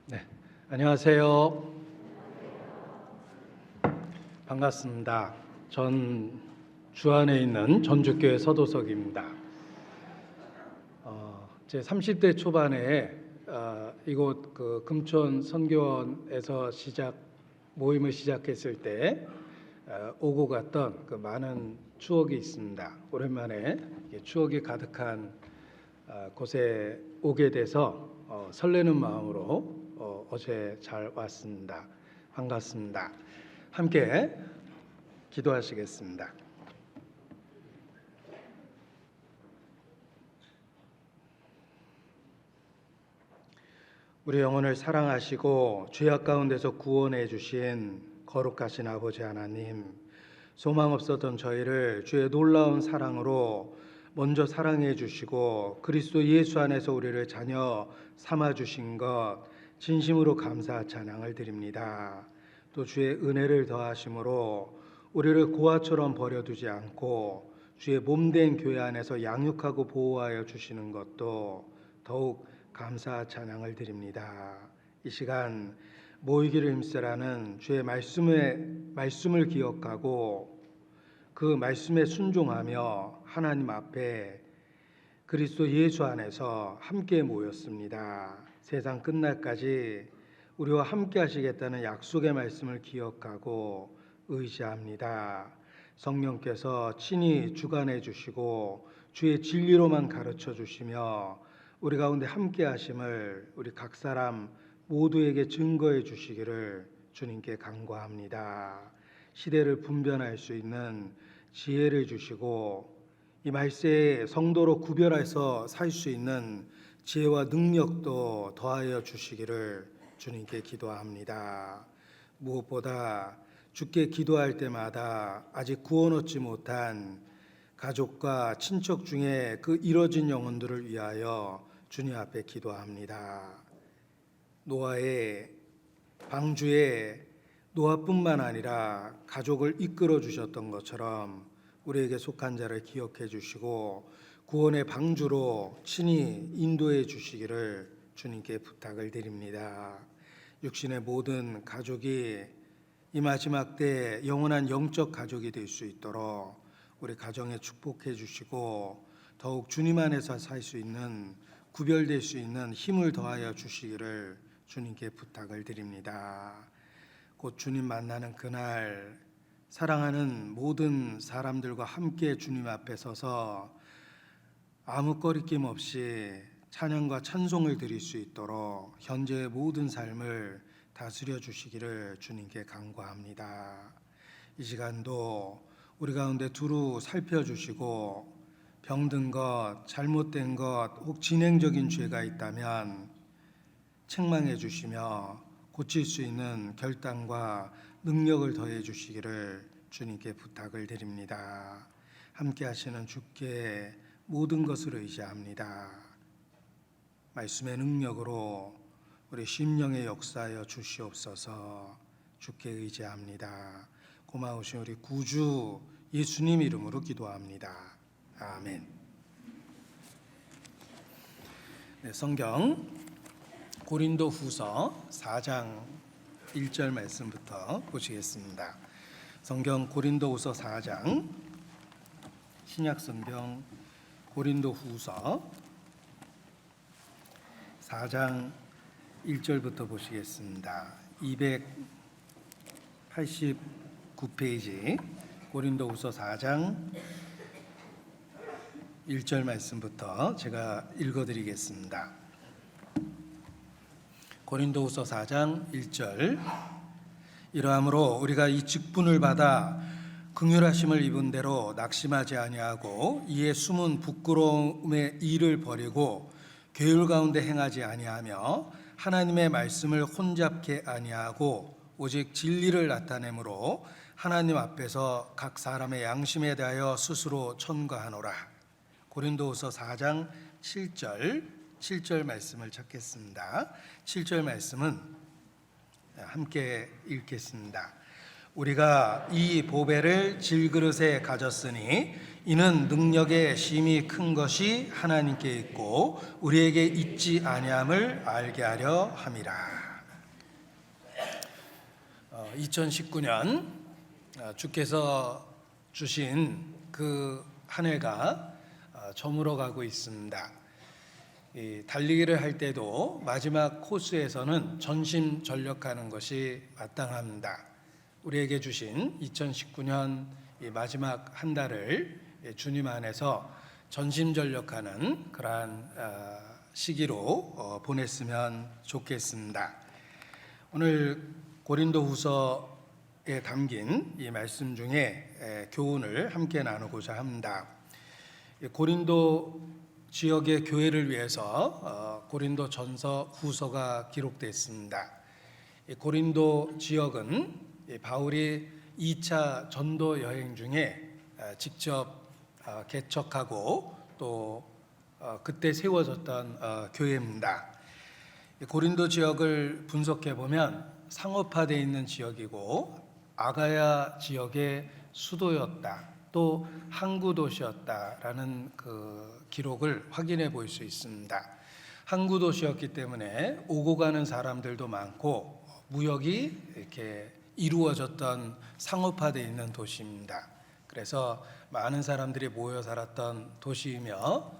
네, 안녕하세요. 반갑습니다. 전 주안에 있는 전주교회 서도석입니다. 제 30대 초반에 이곳 금촌 선교원에서 모임을 시작했을 때 오고 갔던 많은 추억이 있습니다. 오랜만에 추억이 가득한 곳에 오게 돼서 설레는 마음으로 어제 잘 왔습니다. 반갑습니다. 함께 기도하시겠습니다. 우리 영혼을 사랑하시고 죄악 가운데서 구원해 주신 거룩하신 아버지 하나님, 소망 없었던 저희를 주의 놀라운 사랑으로 먼저 사랑해 주시고 그리스도 예수 안에서 우리를 자녀 삼아 주신 것 진심으로 감사 찬양을 드립니다. 또 주의 은혜를 더하심으로 우리를 고아처럼 버려두지 않고 주의 몸된 교회 안에서 양육하고 보호하여 주시는 것도 더욱 감사 찬양을 드립니다. 이 시간 모이기를 힘쓰라는 주의 말씀을 기억하고 그 말씀에 순종하며 하나님 앞에 그리스도 예수 안에서 함께 모였습니다. 세상 끝날까지 우리와 함께 하시겠다는 약속의 말씀을 기억하고 의지합니다. 성령께서 친히 주관해 주시고 주의 진리로만 가르쳐 주시며 우리 가운데 함께 하심을 우리 각 사람 모두에게 증거해 주시기를 주님께 간구합니다. 시대를 분별할 수 있는 지혜를 주시고 이 말세에 성도로 구별해서 살 수 있는 지혜와 능력도 더하여 주시기를 주님께 기도합니다. 무엇보다 주께 기도할 때마다 아직 구원 얻지 못한 가족과 친척 중에 그 이뤄진 영혼들을 위하여 주님 앞에 기도합니다. 노아의 방주에 노아뿐만 아니라 가족을 이끌어 주셨던 것처럼 우리에게 속한 자를 기억해 주시고 구원의 방주로 친히 인도해 주시기를 주님께 부탁을 드립니다. 육신의 모든 가족이 이 마지막 때 영원한 영적 가족이 될 수 있도록 우리 가정에 축복해 주시고 더욱 주님 안에서 살 수 있는 구별될 수 있는 힘을 더하여 주시기를 주님께 부탁을 드립니다. 곧 주님 만나는 그날 사랑하는 모든 사람들과 함께 주님 앞에 서서 아무 꺼리낌 없이 찬양과 찬송을 드릴 수 있도록 현재의 모든 삶을 다스려 주시기를 주님께 간구합니다. 이 시간도 우리 가운데 두루 살펴주시고 병든 것, 잘못된 것, 혹 진행적인 죄가 있다면 책망해 주시며 고칠 수 있는 결단과 능력을 더해 주시기를 주님께 부탁을 드립니다. 함께 하시는 주께 모든 것을 의지합니다. 말씀의 능력으로 우리 심령에 역사하여 주시옵소서. 주께 의지합니다. 고마우신 우리 구주 예수님 이름으로 기도합니다. 아멘. 네, 성경 고린도 후서 4장 1절 말씀부터 보시겠습니다. 성경 고린도 후서 4장 신약 성경 고린도 후서 4장 1절부터 보시겠습니다. 289페이지 고린도 후서 4장 1절 말씀부터 제가 읽어드리겠습니다. 고린도후서 4장 1절 이러함으로 우리가 이 직분을 받아 긍휼하심을 입은 대로 낙심하지 아니하고 이에 숨은 부끄러움의 일을 버리고 계율 가운데 행하지 아니하며 하나님의 말씀을 혼잡게 아니하고 오직 진리를 나타내므로 하나님 앞에서 각 사람의 양심에 대하여 스스로 천거하노라. 고린도후서 4장 7절 말씀을 찾겠습니다. 7절 말씀은 함께 읽겠습니다. 우리가 이 보배를 질그릇에 가졌으니 이는 능력의 심히 큰 것이 하나님께 있고 우리에게 있지 아니함을 알게 하려 함이라. 2019년 주께서 주신 그 한 해가 저물어가고 있습니다. 달리기를 할 때도 마지막 코스에서는 전심전력하는 것이 마땅합니다. 우리에게 주신 2019년 마지막 한 달을 주님 안에서 전심전력하는 그러한 시기로 보냈으면 좋겠습니다. 오늘 고린도후서에 담긴 이 말씀 중에 교훈을 함께 나누고자 합니다. 고린도 지역의 교회를 위해서 고린도전서, 후서가 기록됐습니다. 고린도 지역은 바울이 2차 전도 여행 중에 직접 개척하고 또 그때 세워졌던 교회입니다. 고린도 지역을 분석해 보면 상업화되어 있는 지역이고 아가야 지역의 수도였다, 또 항구 도시였다라는 그 기록을 확인해 볼 수 있습니다. 항구 도시였기 때문에 오고 가는 사람들도 많고 무역이 이렇게 이루어졌던 상업화되어 있는 도시입니다. 그래서 많은 사람들이 모여 살았던 도시이며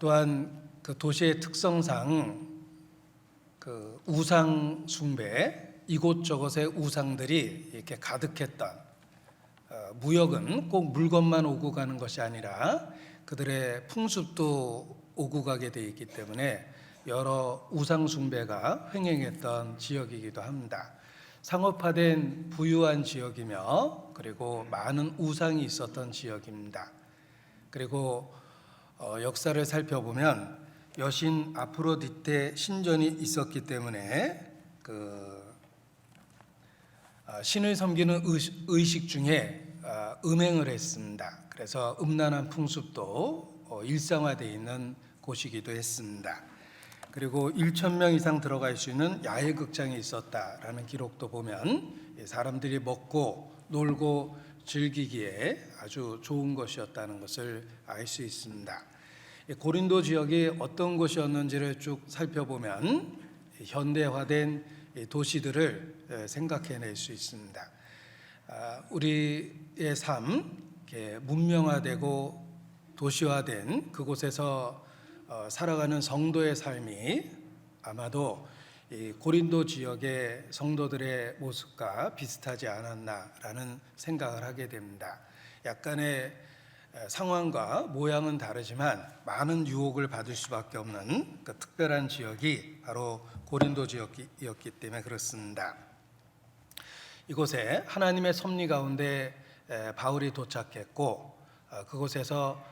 또한 그 도시의 특성상 그 우상 숭배, 이곳저곳의 우상들이 이렇게 가득했던, 무역은 꼭 물건만 오고 가는 것이 아니라 그들의 풍습도 오고 가게 되어 있기 때문에 여러 우상 숭배가 횡행했던 지역이기도 합니다. 상업화된 부유한 지역이며 그리고 많은 우상이 있었던 지역입니다. 그리고 역사를 살펴보면 여신 아프로디테 신전이 있었기 때문에 그 신을 섬기는 의식 중에 음행을 했습니다. 그래서 음란한 풍습도 일상화되어 있는 곳이기도 했습니다. 그리고 1,000명 이상 들어갈 수 있는 야외 극장이 있었다라는 기록도 보면 사람들이 먹고 놀고 즐기기에 아주 좋은 것이었다는 것을 알 수 있습니다. 고린도 지역이 어떤 곳이었는지를 쭉 살펴보면 현대화된 도시들을 생각해낼 수 있습니다. 우리의 삶, 문명화되고 도시화된 그곳에서 살아가는 성도의 삶이 아마도 이 고린도 지역의 성도들의 모습과 비슷하지 않았나라는 생각을 하게 됩니다. 약간의 상황과 모양은 다르지만 많은 유혹을 받을 수밖에 없는 그 특별한 지역이 바로 고린도 지역이었기 때문에 그렇습니다. 이곳에 하나님의 섭리 가운데 바울이 도착했고 그곳에서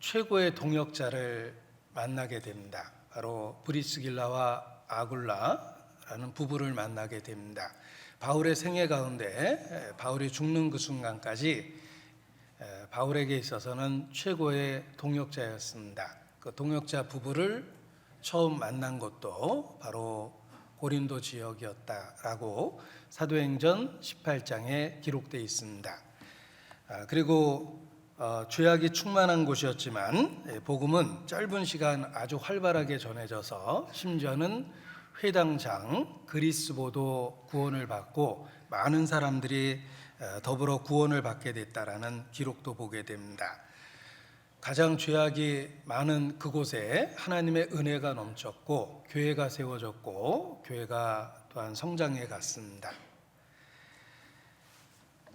최고의 동역자를 만나게 됩니다. 바로 브리스길라와 아굴라라는 부부를 만나게 됩니다. 바울의 생애 가운데 바울이 죽는 그 순간까지 바울에게 있어서는 최고의 동역자였습니다. 그 동역자 부부를 처음 만난 것도 바로 고린도 지역이었다라고 사도행전 18장에 기록되어 있습니다. 그리고 죄악이 충만한 곳이었지만 복음은 짧은 시간 아주 활발하게 전해져서 심지어는 회당장 그리스보도 구원을 받고 많은 사람들이 더불어 구원을 받게 됐다라는 기록도 보게 됩니다. 가장 죄악이 많은 그곳에 하나님의 은혜가 넘쳤고 교회가 세워졌고 교회가 또한 성장해 갔습니다.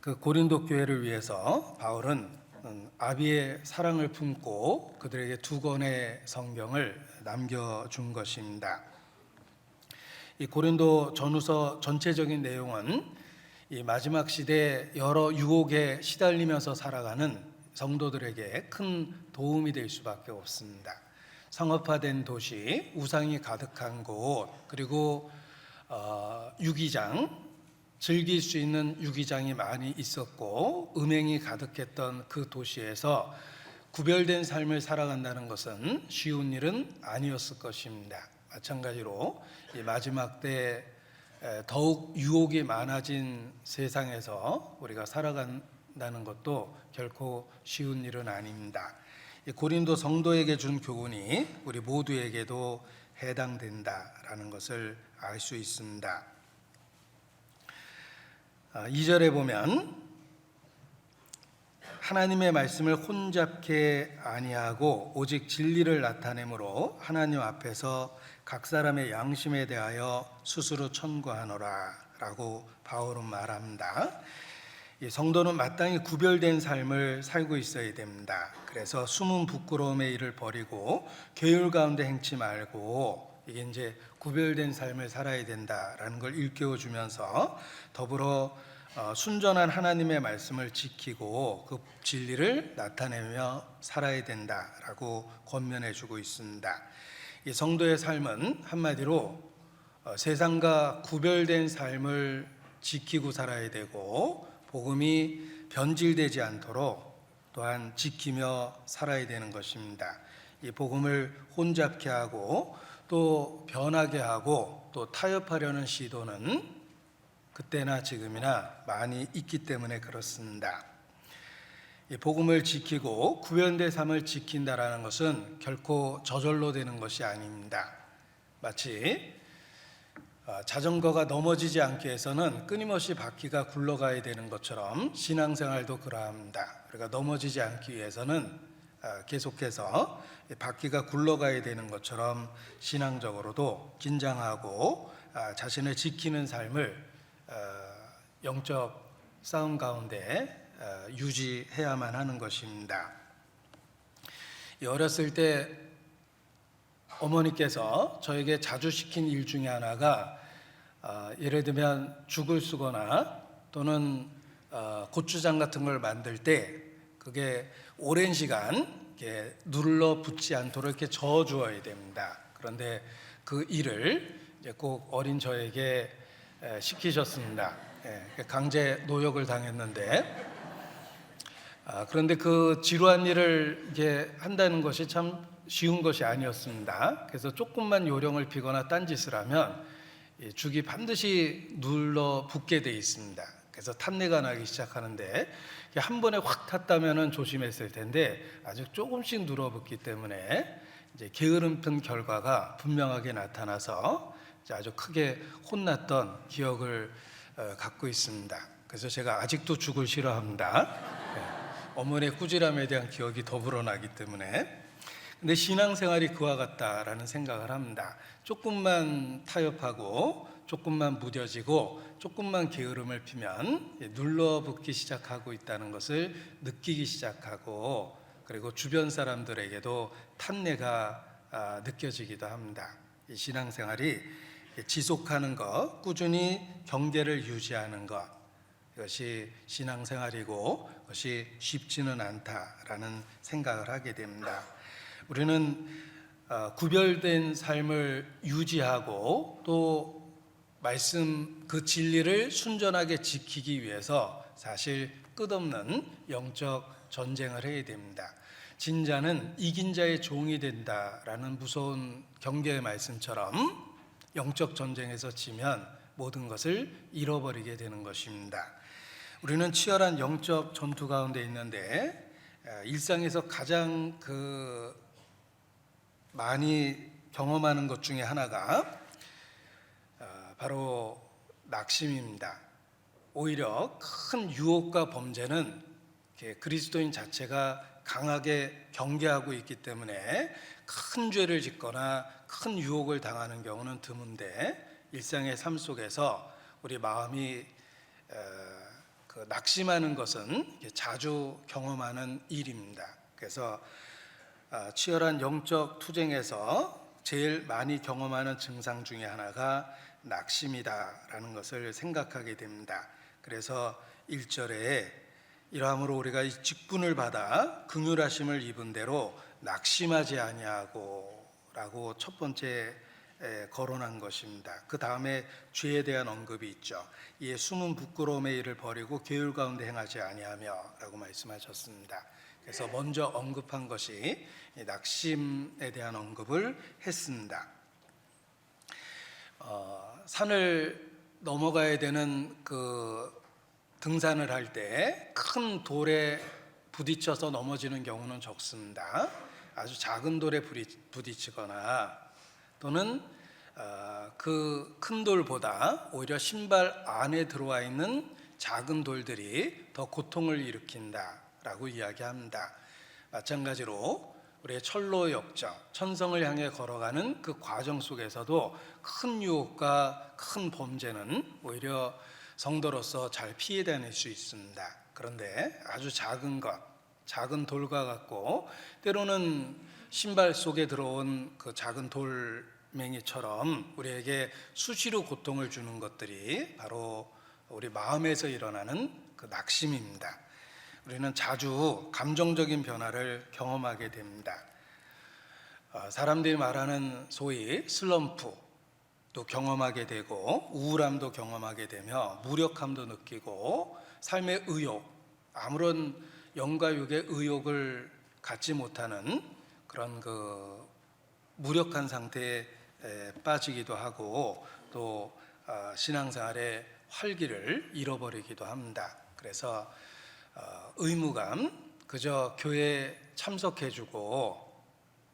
그 고린도 교회를 위해서 바울은 아비의 사랑을 품고 그들에게 2권의 성경을 남겨준 것입니다. 이 고린도 전후서 전체적인 내용은 이 마지막 시대에 여러 유혹에 시달리면서 살아가는 성도들에게 큰 도움이 될 수밖에 없습니다. 상업화된 도시, 우상이 가득한 곳, 그리고 유기장, 즐길 수 있는 유기장이 많이 있었고 음행이 가득했던 그 도시에서 구별된 삶을 살아간다는 것은 쉬운 일은 아니었을 것입니다. 마찬가지로 이 마지막 때 더욱 유혹이 많아진 세상에서 우리가 살아간다는 것도 결코 쉬운 일은 아닙니다. 고린도 성도에게 준 교훈이 우리 모두에게도 해당된다라는 것을 알 수 있습니다. 2절에 보면 하나님의 말씀을 혼잡케 아니하고 오직 진리를 나타내므로 하나님 앞에서 각 사람의 양심에 대하여 스스로 천구하노라 라고 바울은 말합니다. 이 성도는 마땅히 구별된 삶을 살고 있어야 됩니다. 그래서 숨은 부끄러움의 일을 버리고 계율 가운데 행치 말고 이게 이제 구별된 삶을 살아야 된다라는 걸 일깨워 주면서 더불어 순전한 하나님의 말씀을 지키고 그 진리를 나타내며 살아야 된다라고 권면해 주고 있습니다. 이 성도의 삶은 한마디로 세상과 구별된 삶을 지키고 살아야 되고 복음이 변질되지 않도록 또한 지키며 살아야 되는 것입니다. 이 복음을 혼잡케 하고 또 변하게 하고 또 타협하려는 시도는 그때나 지금이나 많이 있기 때문에 그렇습니다. 이 복음을 지키고 구별된 삶을 지킨다라는 것은 결코 저절로 되는 것이 아닙니다. 마치 자전거가 넘어지지 않기 위해서는 끊임없이 바퀴가 굴러가야 되는 것처럼 신앙생활도 그러합니다. 우리가 넘어지지 않기 위해서는 계속해서 바퀴가 굴러가야 되는 것처럼 신앙적으로도 긴장하고 자신을 지키는 삶을 영적 싸움 가운데 유지해야만 하는 것입니다. 어렸을 때 어머니께서 저에게 자주 시킨 일 중에 하나가 예를 들면 죽을 쓰거나 또는 고추장 같은 걸 만들 때 그게 오랜 시간 이렇게 눌러 붙지 않도록 이렇게 저어 주어야 됩니다. 그런데 그 일을 이제 꼭 어린 저에게 시키셨습니다. 강제 노역을 당했는데 그런데 그 지루한 일을 이게 한다는 것이 참 쉬운 것이 아니었습니다. 그래서 조금만 요령을 피거나 딴짓을 하면 죽이 반드시 눌러 붙게 돼 있습니다. 그래서 탄내가 나기 시작하는데 한 번에 확 탔다면 조심했을 텐데 아주 조금씩 눌어붙기 때문에 이제 게으름 핀 결과가 분명하게 나타나서 아주 크게 혼났던 기억을 갖고 있습니다. 그래서 제가 아직도 죽을 싫어합니다. 어머니의 꾸지람에 대한 기억이 더불어 나기 때문에. 근데 신앙생활이 그와 같다라는 생각을 합니다. 조금만 타협하고 조금만 무뎌지고 조금만 게으름을 피면 눌러붙기 시작하고 있다는 것을 느끼기 시작하고 그리고 주변 사람들에게도 탄내가 느껴지기도 합니다. 이 신앙생활이 지속하는 것, 꾸준히 경계를 유지하는 것, 이것이 신앙생활이고 그것이 쉽지는 않다라는 생각을 하게 됩니다. 우리는 구별된 삶을 유지하고 또 말씀 그 진리를 순전하게 지키기 위해서 사실 끝없는 영적 전쟁을 해야 됩니다. 진자는 이긴 자의 종이 된다라는 무서운 경계의 말씀처럼 영적 전쟁에서 지면 모든 것을 잃어버리게 되는 것입니다. 우리는 치열한 영적 전투 가운데 있는데 일상에서 가장 많이 경험하는 것 중에 하나가 바로 낙심입니다. 오히려 큰 유혹과 범죄는 그리스도인 자체가 강하게 경계하고 있기 때문에 큰 죄를 짓거나 큰 유혹을 당하는 경우는 드문데 일상의 삶 속에서 우리 마음이 낙심하는 것은 자주 경험하는 일입니다. 그래서 치열한 영적 투쟁에서 제일 많이 경험하는 증상 중에 하나가 낙심이다라는 것을 생각하게 됩니다. 그래서 1절에 이러함으로 우리가 이 직분을 받아 긍휼하심을 입은 대로 낙심하지 아니하고 라고 첫 번째 거론한 것입니다. 그 다음에 죄에 대한 언급이 있죠. 이에 숨은 부끄러움의 일을 버리고 계율 가운데 행하지 아니하며 라고 말씀하셨습니다. 그래서 먼저 언급한 것이 낙심에 대한 언급을 했습니다. 산을 넘어가야 되는 등산을 할 때 큰 돌에 부딪혀서 넘어지는 경우는 적습니다. 아주 작은 돌에 부딪히거나 또는 그 큰 돌보다 오히려 신발 안에 들어와 있는 작은 돌들이 더 고통을 일으킨다라고 이야기합니다. 마찬가지로 우리의 철로 역정, 천성을 향해 걸어가는 그 과정 속에서도 큰 유혹과 큰 범죄는 오히려 성도로서 잘 피해 다닐 수 있습니다. 그런데 아주 작은 것, 작은 돌과 같고 때로는 신발 속에 들어온 그 작은 돌멩이처럼 우리에게 수시로 고통을 주는 것들이 바로 우리 마음에서 일어나는 그 낙심입니다. 우리는 자주 감정적인 변화를 경험하게 됩니다. 사람들이 말하는 소위 슬럼프도 경험하게 되고 우울함도 경험하게 되며 무력함도 느끼고 삶의 의욕, 아무런 영과 육의 의욕을 갖지 못하는 그런 그 무력한 상태에 빠지기도 하고 또 신앙생활의 활기를 잃어버리기도 합니다. 그래서 의무감, 그저 교회에 참석해주고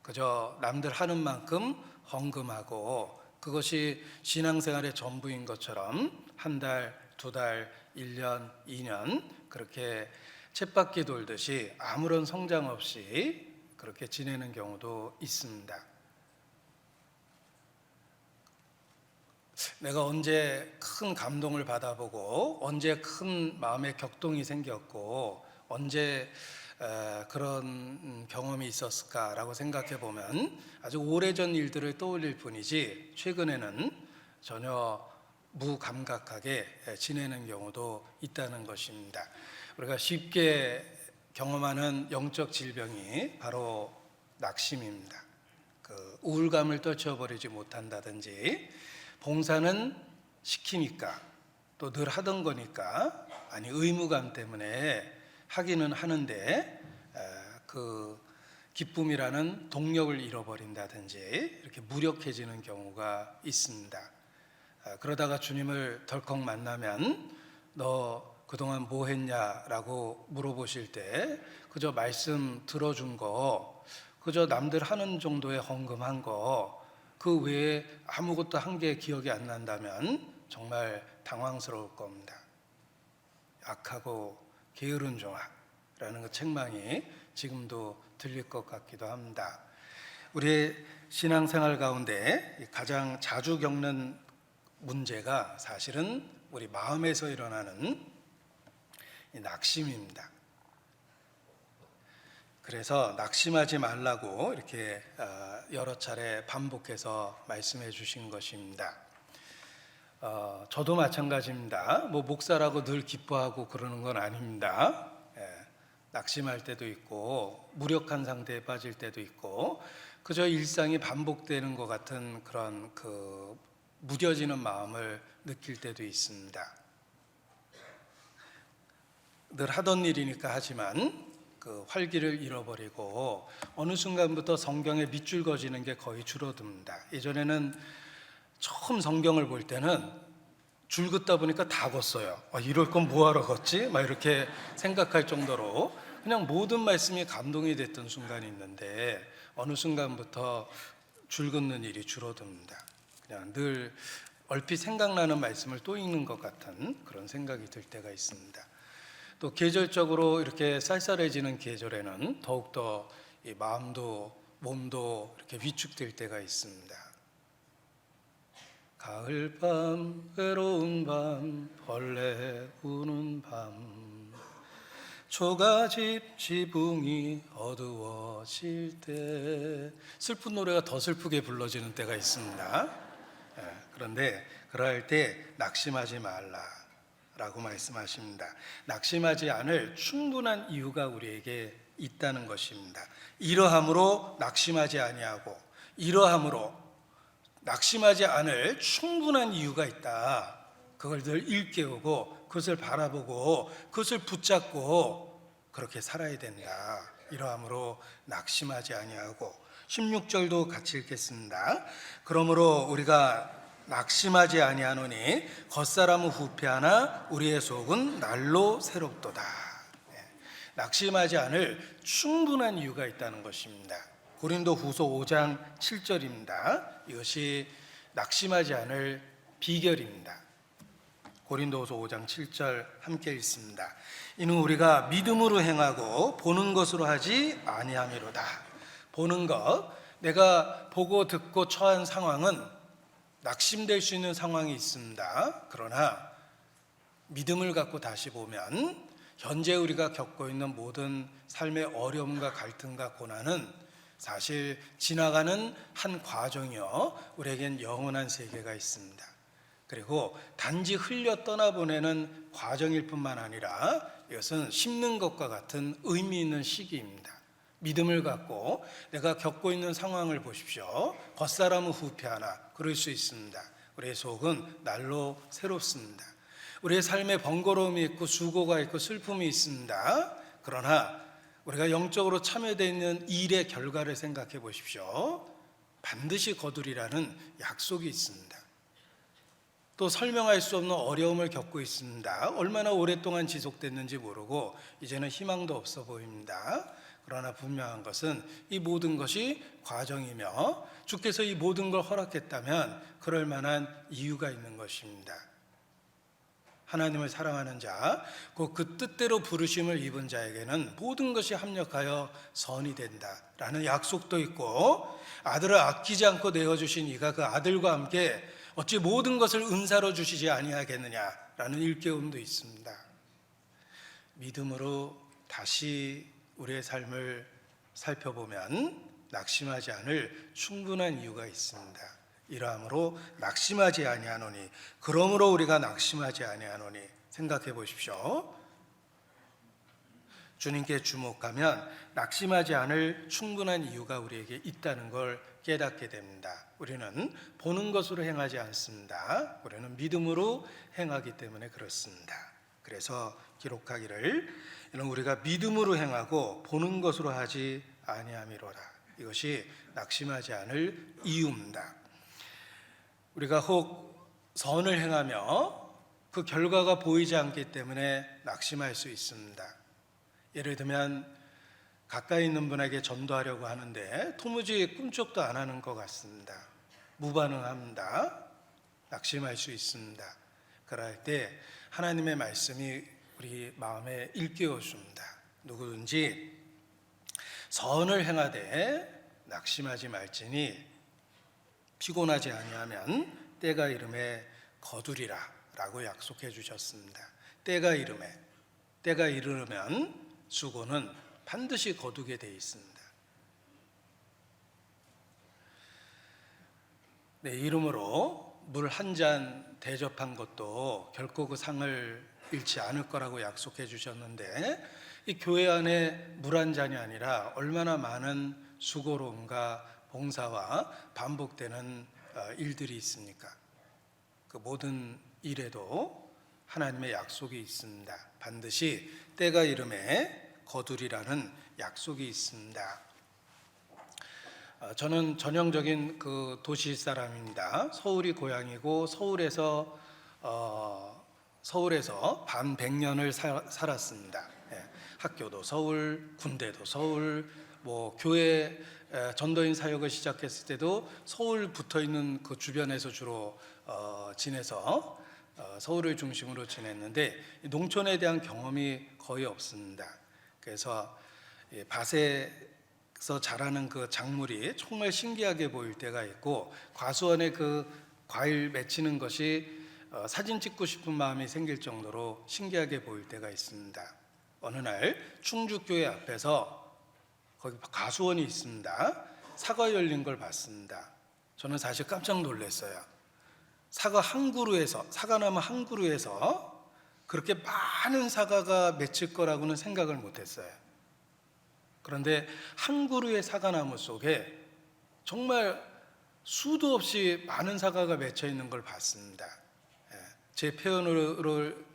그저 남들 하는 만큼 헌금하고 그것이 신앙생활의 전부인 것처럼 한 달, 두 달, 1년, 2년 그렇게 쳇바퀴 돌듯이 아무런 성장 없이 그렇게 지내는 경우도 있습니다. 내가 언제 큰 감동을 받아보고 언제 큰 마음의 격동이 생겼고 언제 그런 경험이 있었을까라고 생각해 보면 아주 오래전 일들을 떠올릴 뿐이지 최근에는 전혀 무감각하게 지내는 경우도 있다는 것입니다. 우리가 쉽게 경험하는 영적 질병이 바로 낙심입니다. 그 우울감을 떨쳐버리지 못한다든지 봉사는 시키니까 또 늘 하던 거니까 아니 의무감 때문에 하기는 하는데 그 기쁨이라는 동력을 잃어버린다든지 이렇게 무력해지는 경우가 있습니다. 그러다가 주님을 덜컥 만나면 너 그동안 뭐 했냐라고 물어보실 때 그저 말씀 들어준 거 그저 남들 하는 정도의 헌금한 거 그 외에 아무것도 한 게 기억이 안 난다면 정말 당황스러울 겁니다. 악하고 게으른 종아라는 그 책망이 지금도 들릴 것 같기도 합니다. 우리의 신앙생활 가운데 가장 자주 겪는 문제가 사실은 우리 마음에서 일어나는 이 낙심입니다. 그래서 낙심하지 말라고 이렇게 여러 차례 반복해서 말씀해 주신 것입니다. 저도 마찬가지입니다. 뭐 목사라고 늘 기뻐하고 그러는 건 아닙니다. 낙심할 때도 있고 무력한 상태에 빠질 때도 있고 그저 일상이 반복되는 것 같은 그런 그 무뎌지는 마음을 느낄 때도 있습니다. 늘 하던 일이니까 하지만 그 활기를 잃어버리고 어느 순간부터 성경에 밑줄 그어지는 게 거의 줄어듭니다. 예전에는 처음 성경을 볼 때는 줄 긋다 보니까 다 걷어요. 이럴 건 뭐하러 걷지? 막 이렇게 생각할 정도로 그냥 모든 말씀이 감동이 됐던 순간이 있는데 어느 순간부터 줄 긋는 일이 줄어듭니다. 그냥 늘 얼핏 생각나는 말씀을 또 읽는 것 같은 그런 생각이 들 때가 있습니다. 또 계절적으로 이렇게 쌀쌀해지는 계절에는 더욱더 이 마음도 몸도 이렇게 위축될 때가 있습니다. 가을밤 외로운 밤 벌레 우는 밤 초가집 지붕이 어두워질 때 슬픈 노래가 더 슬프게 불러지는 때가 있습니다. 그런데 그럴 때 낙심하지 말라 라고 말씀하십니다. 낙심하지 않을 충분한 이유가 우리에게 있다는 것입니다. 이러함으로 낙심하지 아니하고 이러함으로 낙심하지 않을 충분한 이유가 있다. 그걸 늘 일깨우고 그것을 바라보고 그것을 붙잡고 그렇게 살아야 된다. 이러함으로 낙심하지 아니하고 16절도 같이 읽겠습니다. 그러므로 우리가 낙심하지 아니하노니 겉사람은 후패하나 우리의 속은 날로 새롭도다. 낙심하지 않을 충분한 이유가 있다는 것입니다. 고린도후서 5장 7절입니다. 이것이 낙심하지 않을 비결입니다. 고린도후서 5장 7절 함께 읽습니다. 이는 우리가 믿음으로 행하고 보는 것으로 하지 아니함이로다. 보는 것, 내가 보고 듣고 처한 상황은 낙심될 수 있는 상황이 있습니다. 그러나 믿음을 갖고 다시 보면 현재 우리가 겪고 있는 모든 삶의 어려움과 갈등과 고난은 사실 지나가는 한 과정이요, 우리에겐 영원한 세계가 있습니다. 그리고 단지 흘려 떠나보내는 과정일 뿐만 아니라 이것은 심는 것과 같은 의미 있는 시기입니다. 믿음을 갖고 내가 겪고 있는 상황을 보십시오. 겉사람은 후패하나 그럴 수 있습니다. 우리의 속은 날로 새롭습니다. 우리의 삶에 번거로움이 있고 수고가 있고 슬픔이 있습니다. 그러나 우리가 영적으로 참여되어 있는 일의 결과를 생각해 보십시오. 반드시 거두리라는 약속이 있습니다. 또 설명할 수 없는 어려움을 겪고 있습니다. 얼마나 오랫동안 지속됐는지 모르고 이제는 희망도 없어 보입니다. 그러나 분명한 것은 이 모든 것이 과정이며 주께서 이 모든 걸 허락했다면 그럴 만한 이유가 있는 것입니다. 하나님을 사랑하는 자, 곧 그 뜻대로 부르심을 입은 자에게는 모든 것이 합력하여 선이 된다라는 약속도 있고, 아들을 아끼지 않고 내어주신 이가 그 아들과 함께 어찌 모든 것을 은사로 주시지 아니하겠느냐라는 일깨움도 있습니다. 믿음으로 다시 우리의 삶을 살펴보면 낙심하지 않을 충분한 이유가 있습니다. 이러함으로 낙심하지 아니하노니, 그러므로 우리가 낙심하지 아니하노니, 생각해 보십시오. 주님께 주목하면 낙심하지 않을 충분한 이유가 우리에게 있다는 걸 깨닫게 됩니다. 우리는 보는 것으로 행하지 않습니다. 우리는 믿음으로 행하기 때문에 그렇습니다. 그래서 기록하기를, 이는 우리가 믿음으로 행하고 보는 것으로 하지 아니함이로라. 이것이 낙심하지 않을 이유입니다. 우리가 혹 선을 행하며 그 결과가 보이지 않기 때문에 낙심할 수 있습니다. 예를 들면 가까이 있는 분에게 전도하려고 하는데 도무지 꿈쩍도 안 하는 것 같습니다. 무반응합니다. 낙심할 수 있습니다. 그럴 때 하나님의 말씀이 우리 마음에 일깨워 줍니다. 누구든지 선을 행하되 낙심하지 말지니 피곤하지 아니하면 때가 이름에 거두리라 라고 약속해 주셨습니다. 때가 이르면 수고는 반드시 거두게 돼 있습니다. 네, 이름으로 물 한 잔 대접한 것도 결코 그 상을 잃지 않을 거라고 약속해 주셨는데, 이 교회 안에 물 한 잔이 아니라 얼마나 많은 수고로움과 봉사와 반복되는 일들이 있습니까? 그 모든 일에도 하나님의 약속이 있습니다. 반드시 때가 이름에 거두리라는 약속이 있습니다. 저는 전형적인 그 도시 사람입니다. 서울이 고향이고 서울에서 반 100년을 살았습니다. 학교도 서울, 군대도 서울, 교회 전도인 사역을 시작했을 때도 서울 붙어 있는 그 주변에서 주로 지내서 서울을 중심으로 지냈는데 농촌에 대한 경험이 거의 없습니다. 그래서 밭에서 자라는 그 작물이 정말 신기하게 보일 때가 있고, 과수원에 그 과일 맺히는 것이 사진 찍고 싶은 마음이 생길 정도로 신기하게 보일 때가 있습니다. 어느 날 충주교회 앞에서 거기 가수원이 있습니다. 사과 열린 걸 봤습니다. 저는 사실 깜짝 놀랐어요. 사과나무 한 그루에서 그렇게 많은 사과가 맺힐 거라고는 생각을 못했어요. 그런데 한 그루의 사과나무 속에 정말 수도 없이 많은 사과가 맺혀 있는 걸 봤습니다. 제 표현을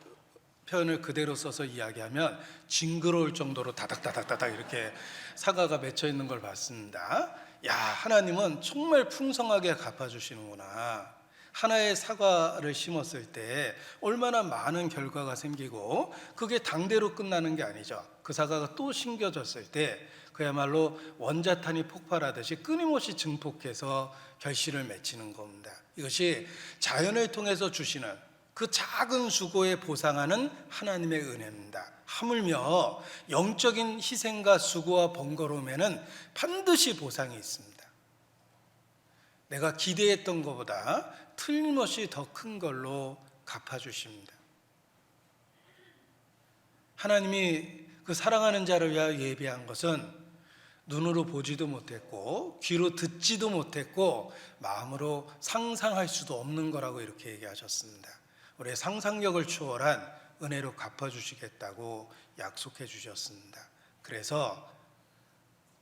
그대로 써서 이야기하면 징그러울 정도로 다닥다닥다닥 이렇게 사과가 맺혀 있는 걸 봤습니다. 야, 하나님은 정말 풍성하게 갚아주시는구나. 하나의 사과를 심었을 때 얼마나 많은 결과가 생기고 그게 당대로 끝나는 게 아니죠. 그 사과가 또 심겨졌을 때 그야말로 원자탄이 폭발하듯이 끊임없이 증폭해서 결실을 맺히는 겁니다. 이것이 자연을 통해서 주시는, 그 작은 수고에 보상하는 하나님의 은혜입니다. 하물며 영적인 희생과 수고와 번거로움에는 반드시 보상이 있습니다. 내가 기대했던 것보다 틀림없이 더 큰 걸로 갚아주십니다. 하나님이 그 사랑하는 자를 위하여 예비한 것은 눈으로 보지도 못했고 귀로 듣지도 못했고 마음으로 상상할 수도 없는 거라고 이렇게 얘기하셨습니다. 우리의 상상력을 초월한 은혜로 갚아주시겠다고 약속해 주셨습니다. 그래서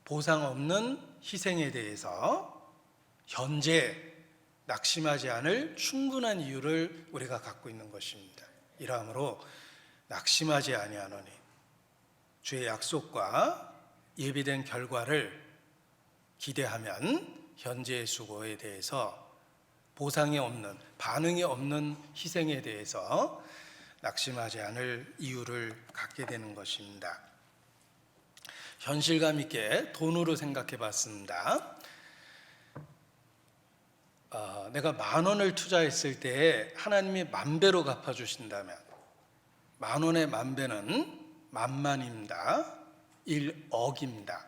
보상 없는 희생에 대해서 현재 낙심하지 않을 충분한 이유를 우리가 갖고 있는 것입니다. 이러므로 낙심하지 아니하노니 주의 약속과 예비된 결과를 기대하면 현재의 수고에 대해서 보상이 없는, 반응이 없는 희생에 대해서 낙심하지 않을 이유를 갖게 되는 것입니다. 현실감 있게 돈으로 생각해 봤습니다. 내가 10,000원을 투자했을 때 하나님이 10,000배로 갚아주신다면 10,000원의 10,000배는 10,000,000입니다. 1억입니다.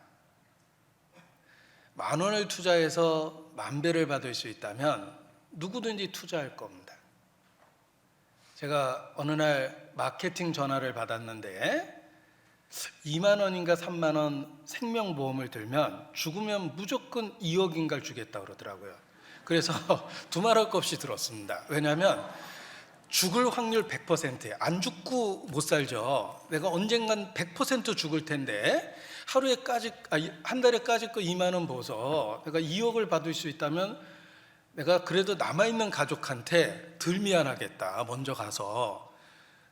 10,000원을 투자해서 10,000배를 받을 수 있다면 누구든지 투자할 겁니다. 제가 어느 날 마케팅 전화를 받았는데 20,000원인가 30,000원 생명보험을 들면 죽으면 무조건 2억인가를 주겠다고 그러더라고요. 그래서 두말할 것 없이 들었습니다. 왜냐하면 죽을 확률 100%예요. 안 죽고 못 살죠. 내가 언젠간 100% 죽을 텐데 한 달에 까짓 거 20,000원 벌어서 내가 2억을 받을 수 있다면 내가 그래도 남아있는 가족한테 덜 미안하겠다. 먼저 가서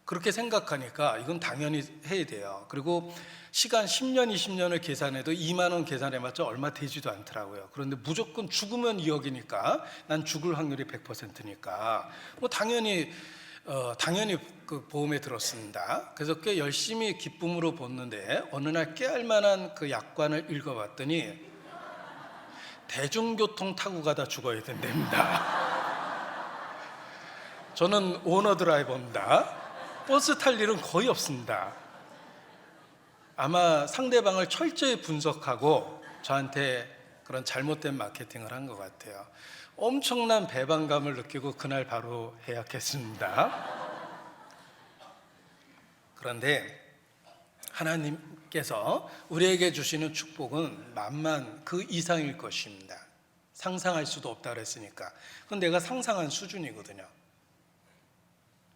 그렇게 생각하니까 이건 당연히 해야 돼요. 그리고 시간 10년, 20년을 계산해도 20,000원 계산해봤자 얼마 되지도 않더라고요. 그런데 무조건 죽으면 2억이니까 난 죽을 확률이 100%니까 뭐 당연히 그 보험에 들었습니다. 그래서 꽤 열심히 기쁨으로 봤는데 어느 날 깨알만한 그 약관을 읽어봤더니 대중교통 타고 가다 죽어야 된답니다. 저는 오너 드라이버입니다. 버스 탈 일은 거의 없습니다. 아마 상대방을 철저히 분석하고 저한테 그런 잘못된 마케팅을 한 것 같아요. 엄청난 배반감을 느끼고 그날 바로 예약했습니다. 그런데 하나님께서 우리에게 주시는 축복은 만만 그 이상일 것입니다. 상상할 수도 없다 그랬으니까. 그건 내가 상상한 수준이거든요.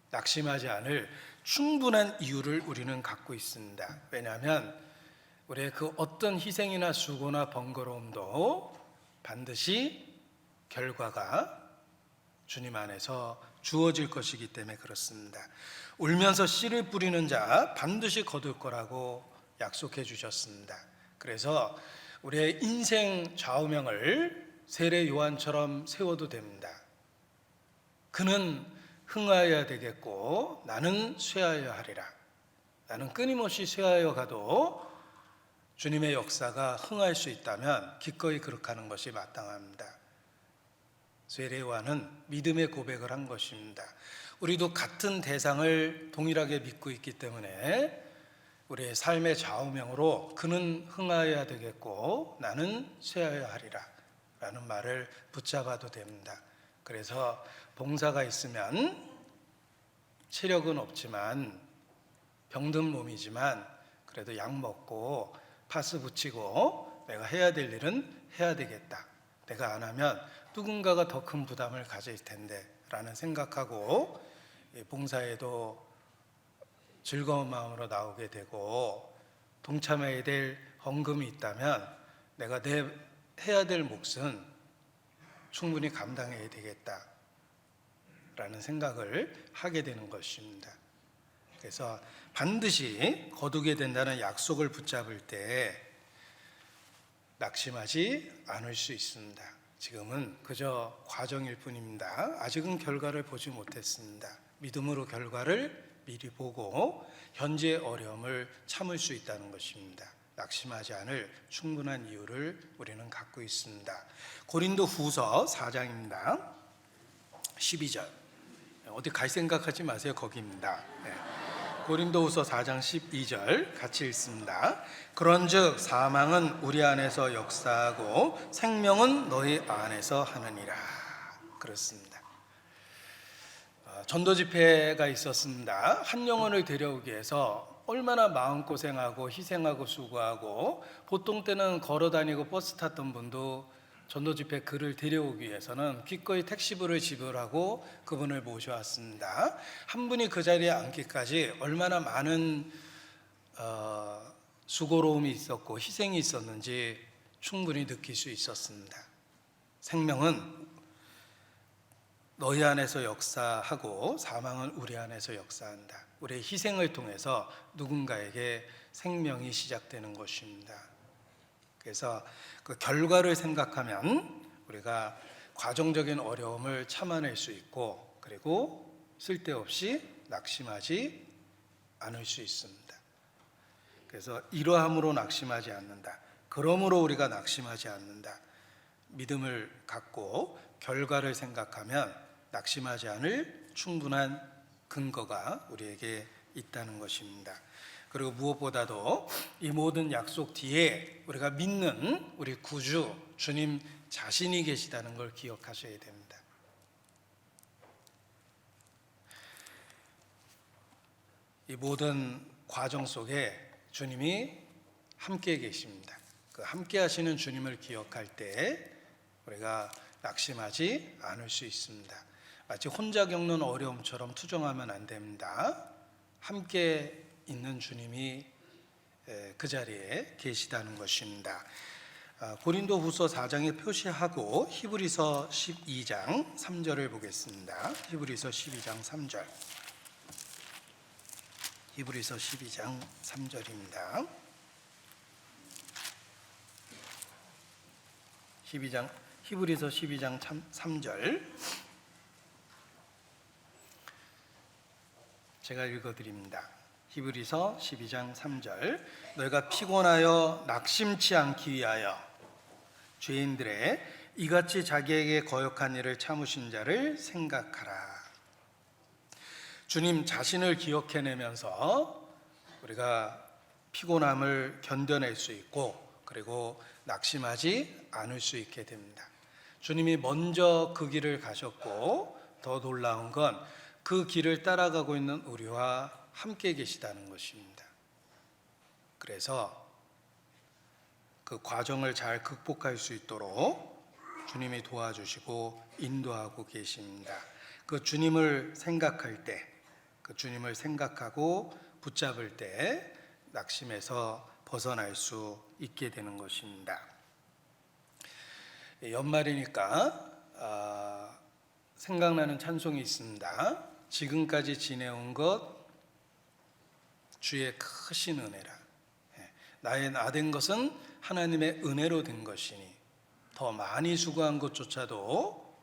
낙심하지 않을 충분한 이유를 우리는 갖고 있습니다. 왜냐하면 우리의 그 어떤 희생이나 수고나 번거로움도 반드시 결과가 주님 안에서 주어질 것이기 때문에 그렇습니다. 울면서 씨를 뿌리는 자 반드시 거둘 거라고 약속해 주셨습니다. 그래서 우리의 인생 좌우명을 세례 요한처럼 세워도 됩니다. 그는 흥하여야 되겠고 나는 쇠하여 하리라. 나는 끊임없이 쇠하여 가도 주님의 역사가 흥할 수 있다면 기꺼이 그렇게 하는 것이 마땅합니다. 세례 요한은 믿음의 고백을 한 것입니다. 우리도 같은 대상을 동일하게 믿고 있기 때문에 우리의 삶의 좌우명으로 그는 흥하여야 되겠고 나는 쇠하여 하리라 라는 말을 붙잡아도 됩니다. 그래서 봉사가 있으면 체력은 없지만 병든 몸이지만 그래도 약 먹고 파스 붙이고 내가 해야 될 일은 해야 되겠다. 내가 안 하면 누군가가 더 큰 부담을 가질 텐데 라는 생각하고 봉사에도 즐거운 마음으로 나오게 되고 동참해야 될 헌금이 있다면 내가 해야 될 몫은 충분히 감당해야 되겠다 라는 생각을 하게 되는 것입니다. 그래서 반드시 거두게 된다는 약속을 붙잡을 때 낙심하지 않을 수 있습니다. 지금은 그저 과정일 뿐입니다. 아직은 결과를 보지 못했습니다. 믿음으로 결과를 미리 보고 현재의 어려움을 참을 수 있다는 것입니다. 낙심하지 않을 충분한 이유를 우리는 갖고 있습니다. 고린도 후서 4장입니다. 12절 어디 갈 생각하지 마세요. 거기입니다. 네. 고린도후서 4장 12절 같이 읽습니다. 그런즉 사망은 우리 안에서 역사하고 생명은 너희 안에서 하느니라. 그렇습니다. 전도 집회가 있었습니다. 한 영혼을 데려오기 위해서 얼마나 마음고생하고 희생하고 수고하고, 보통 때는 걸어 다니고 버스 탔던 분도 전도 집회 그를 데려오기 위해서는 기꺼이 택시비를 지불하고 그분을 모셔왔습니다. 한 분이 그 자리에 앉기까지 얼마나 많은 수고로움이 있었고 희생이 있었는지 충분히 느낄 수 있었습니다. 생명은 너희 안에서 역사하고 사망은 우리 안에서 역사한다. 우리의 희생을 통해서 누군가에게 생명이 시작되는 것입니다. 그래서 그 결과를 생각하면 우리가 과정적인 어려움을 참아낼 수 있고, 그리고 쓸데없이 낙심하지 않을 수 있습니다. 그래서 이러함으로 낙심하지 않는다. 그러므로 우리가 낙심하지 않는다. 믿음을 갖고 결과를 생각하면 낙심하지 않을 충분한 근거가 우리에게 있다는 것입니다. 그리고 무엇보다도 이 모든 약속 뒤에 우리가 믿는 우리 구주 주님 자신이 계시다는 걸 기억하셔야 됩니다. 이 모든 과정 속에 주님이 함께 계십니다. 그 함께 하시는 주님을 기억할 때 우리가 낙심하지 않을 수 있습니다. 마치 혼자 겪는 어려움처럼 투정하면 안 됩니다. 함께 있는 주님이 그 자리에 계시다는 것입니다. 고린도후서 4장에 표시하고 히브리서 12장 3절을 보겠습니다. 히브리서 12장 3절. 히브리서 12장 3절입니다. 히브리서 12장 3절 제가 읽어드립니다. 히브리서 12장 3절. 너희가 피곤하여 낙심치 않기 위하여 죄인들의 이같이 자기에게 거역한 일을 참으신 자를 생각하라. 주님 자신을 기억해내면서 우리가 피곤함을 견뎌낼 수 있고, 그리고 낙심하지 않을 수 있게 됩니다. 주님이 먼저 그 길을 가셨고, 더 놀라운 건 그 길을 따라가고 있는 우리와 함께 계시다는 것입니다. 그래서 그 과정을 잘 극복할 수 있도록 주님이 도와주시고 인도하고 계십니다. 그 주님을 생각할 때, 그 주님을 생각하고 붙잡을 때 낙심에서 벗어날 수 있게 되는 것입니다. 연말이니까 생각나는 찬송이 있습니다. 지금까지 지내온 것 주의 크신 은혜라. 나의 나된 것은 하나님의 은혜로 된 것이니 더 많이 수고한 것조차도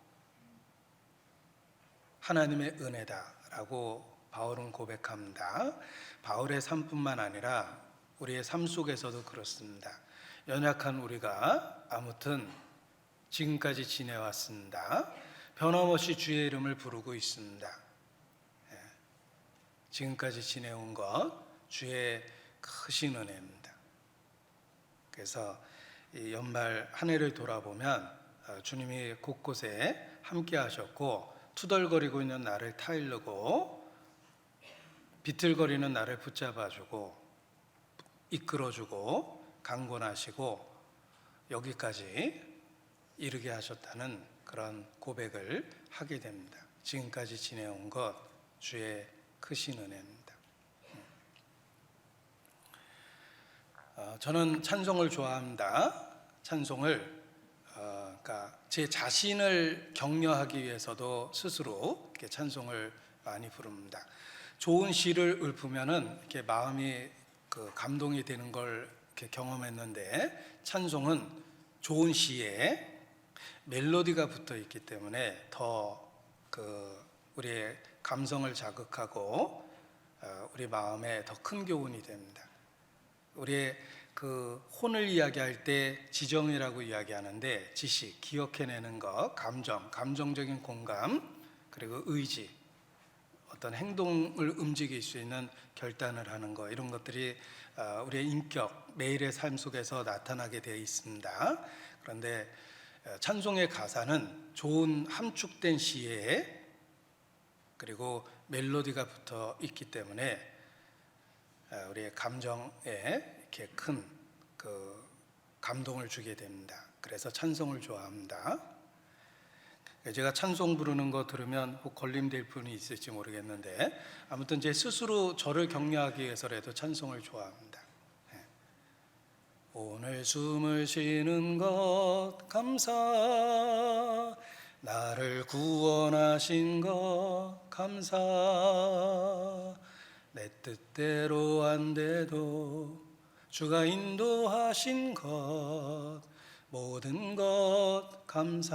하나님의 은혜다라고 바울은 고백합니다. 바울의 삶뿐만 아니라 우리의 삶 속에서도 그렇습니다. 연약한 우리가 아무튼 지금까지 지내왔습니다. 변함없이 주의 이름을 부르고 있습니다. 지금까지 지내온 것 주의 크신 은혜입니다. 그래서 이 연말 한 해를 돌아보면 주님이 곳곳에 함께 하셨고, 투덜거리고 있는 나를 타일르고 비틀거리는 나를 붙잡아주고 이끌어주고 강권하시고 여기까지 이르게 하셨다는 그런 고백을 하게 됩니다. 지금까지 지내온 것 주의 크신 은혜입니다. 저는 찬송을 좋아합니다. 찬송을 그러니까 제 자신을 격려하기 위해서도 스스로 이렇게 찬송을 많이 부릅니다. 좋은 시를 읊으면은 이렇게 마음이 그 감동이 되는 걸 이렇게 경험했는데, 찬송은 좋은 시에 멜로디가 붙어 있기 때문에 더 그 우리의 감성을 자극하고 우리 마음에 더 큰 교훈이 됩니다. 우리의 그 혼을 이야기할 때 지정이라고 이야기하는데, 지식, 기억해내는 것, 감정적인 공감, 그리고 의지, 어떤 행동을 움직일 수 있는 결단을 하는 것, 이런 것들이 우리의 인격, 매일의 삶 속에서 나타나게 되어 있습니다. 그런데 찬송의 가사는 좋은 함축된 시에 그리고 멜로디가 붙어 있기 때문에 우리의 감정에 이렇게 큰 그 감동을 주게 됩니다. 그래서 찬송을 좋아합니다. 제가 찬송 부르는 거 들으면 혹 걸림될 분이 있을지 모르겠는데, 아무튼 제 스스로 저를 격려하기 위해서라도 찬송을 좋아합니다. 오늘 숨을 쉬는 것 감사, 나를 구원하신 것 감사, 내 뜻대로 안 돼도 주가 인도하신 것 모든 것 감사.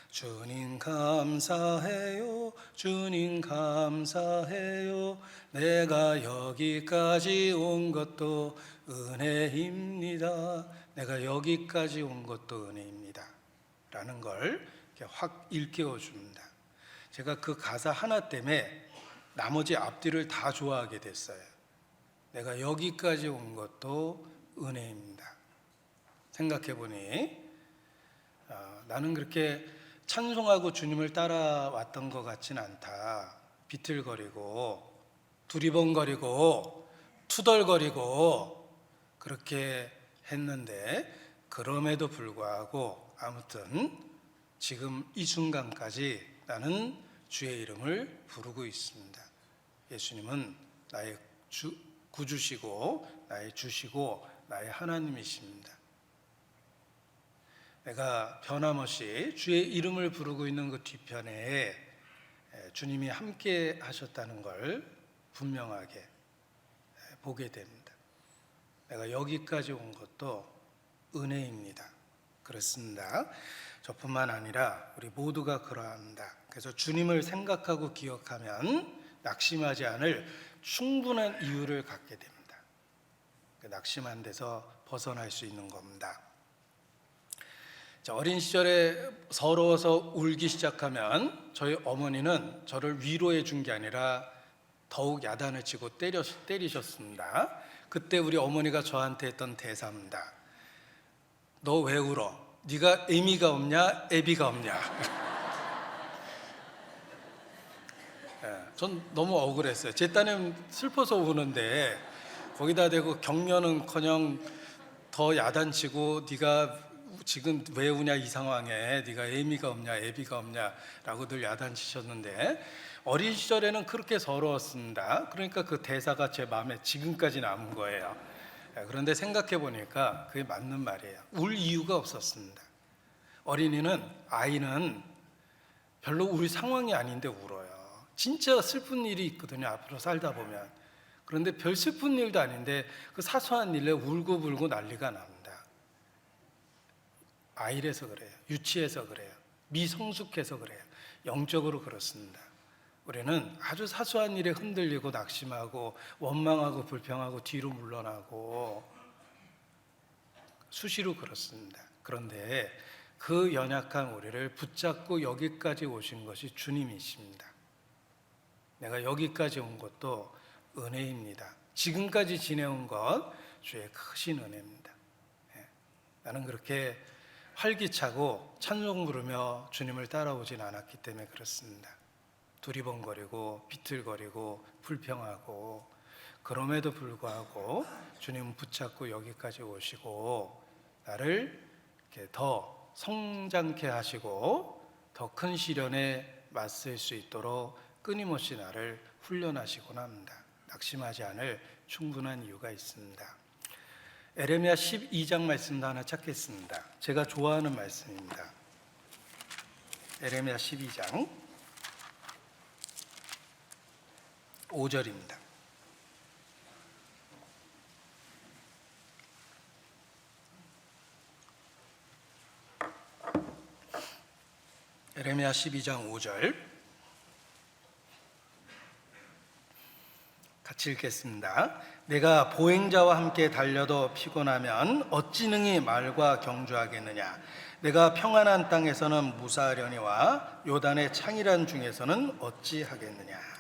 주님 감사해요, 주님 감사해요, 내가 여기까지 온 것도 은혜입니다. 내가 여기까지 온 것도 은혜입니다 라는 걸 확 일깨워 줍니다. 제가 그 가사 하나 때문에 나머지 앞뒤를 다 좋아하게 됐어요. 내가 여기까지 온 것도 은혜입니다. 생각해보니 나는 그렇게 찬송하고 주님을 따라왔던 것 같진 않다. 비틀거리고 두리번거리고 투덜거리고 그렇게 했는데, 그럼에도 불구하고 아무튼 지금 이 순간까지 나는 주의 이름을 부르고 있습니다. 예수님은 나의 구주시고 나의 주시고 나의 하나님이십니다. 내가 변함없이 주의 이름을 부르고 있는 그 뒤편에 주님이 함께 하셨다는 걸 분명하게 보게 됩니다. 내가 여기까지 온 것도 은혜입니다. 그렇습니다. 저뿐만 아니라 우리 모두가 그러합니다. 그래서 주님을 생각하고 기억하면 낙심하지 않을 충분한 이유를 갖게 됩니다. 낙심한 데서 벗어날 수 있는 겁니다. 어린 시절에 서러워서 울기 시작하면 저희 어머니는 저를 위로해 준 게 아니라 더욱 야단을 치고 때리셨습니다. 그때 우리 어머니가 저한테 했던 대사입니다. 너 왜 울어? 네가 애미가 없냐? 애비가 없냐? 전 너무 억울했어요. 제 딴엔 슬퍼서 우는데 거기다 대고 격려는커녕 더 야단치고 네가 지금 왜 우냐 이 상황에, 네가 애미가 없냐 애비가 없냐라고 늘 야단치셨는데, 어린 시절에는 그렇게 서러웠습니다. 그러니까 그 대사가 제 마음에 지금까지 남은 거예요. 그런데 생각해 보니까 그게 맞는 말이에요. 울 이유가 없었습니다. 아이는 별로 울 상황이 아닌데 울어요. 진짜 슬픈 일이 있거든요, 앞으로 살다 보면. 그런데 별 슬픈 일도 아닌데 그 사소한 일에 울고불고 난리가 납니다. 아이라서 그래요. 유치해서 그래요. 미성숙해서 그래요. 영적으로 그렇습니다. 우리는 아주 사소한 일에 흔들리고 낙심하고 원망하고 불평하고 뒤로 물러나고 수시로 그렇습니다. 그런데 그 연약한 우리를 붙잡고 여기까지 오신 것이 주님이십니다. 내가 여기까지 온 것도 은혜입니다. 지금까지 지내온 것 주의 크신 은혜입니다. 나는 그렇게 활기차고 찬송 부르며 주님을 따라오진 않았기 때문에 그렇습니다. 두리번거리고 비틀거리고 불평하고, 그럼에도 불구하고 주님은 붙잡고 여기까지 오시고 나를 이렇게 더 성장케 하시고 더 큰 시련에 맞설 수 있도록 끊임없이 나를 훈련하시곤 합니다. 낙심하지 않을 충분한 이유가 있습니다. 에레미야 12장 말씀도 하나 찾겠습니다. 제가 좋아하는 말씀입니다. 에레미야 12장 5절입니다. 에레미야 12장 5절 같이 같이 읽겠습니다. 내가 보행자와 함께 달려도 피곤하면 어찌 능히 말과 경주하겠느냐. 내가 평안한 땅에서는 무사하려니와 요단의 창이란 중에서는 어찌 하겠느냐.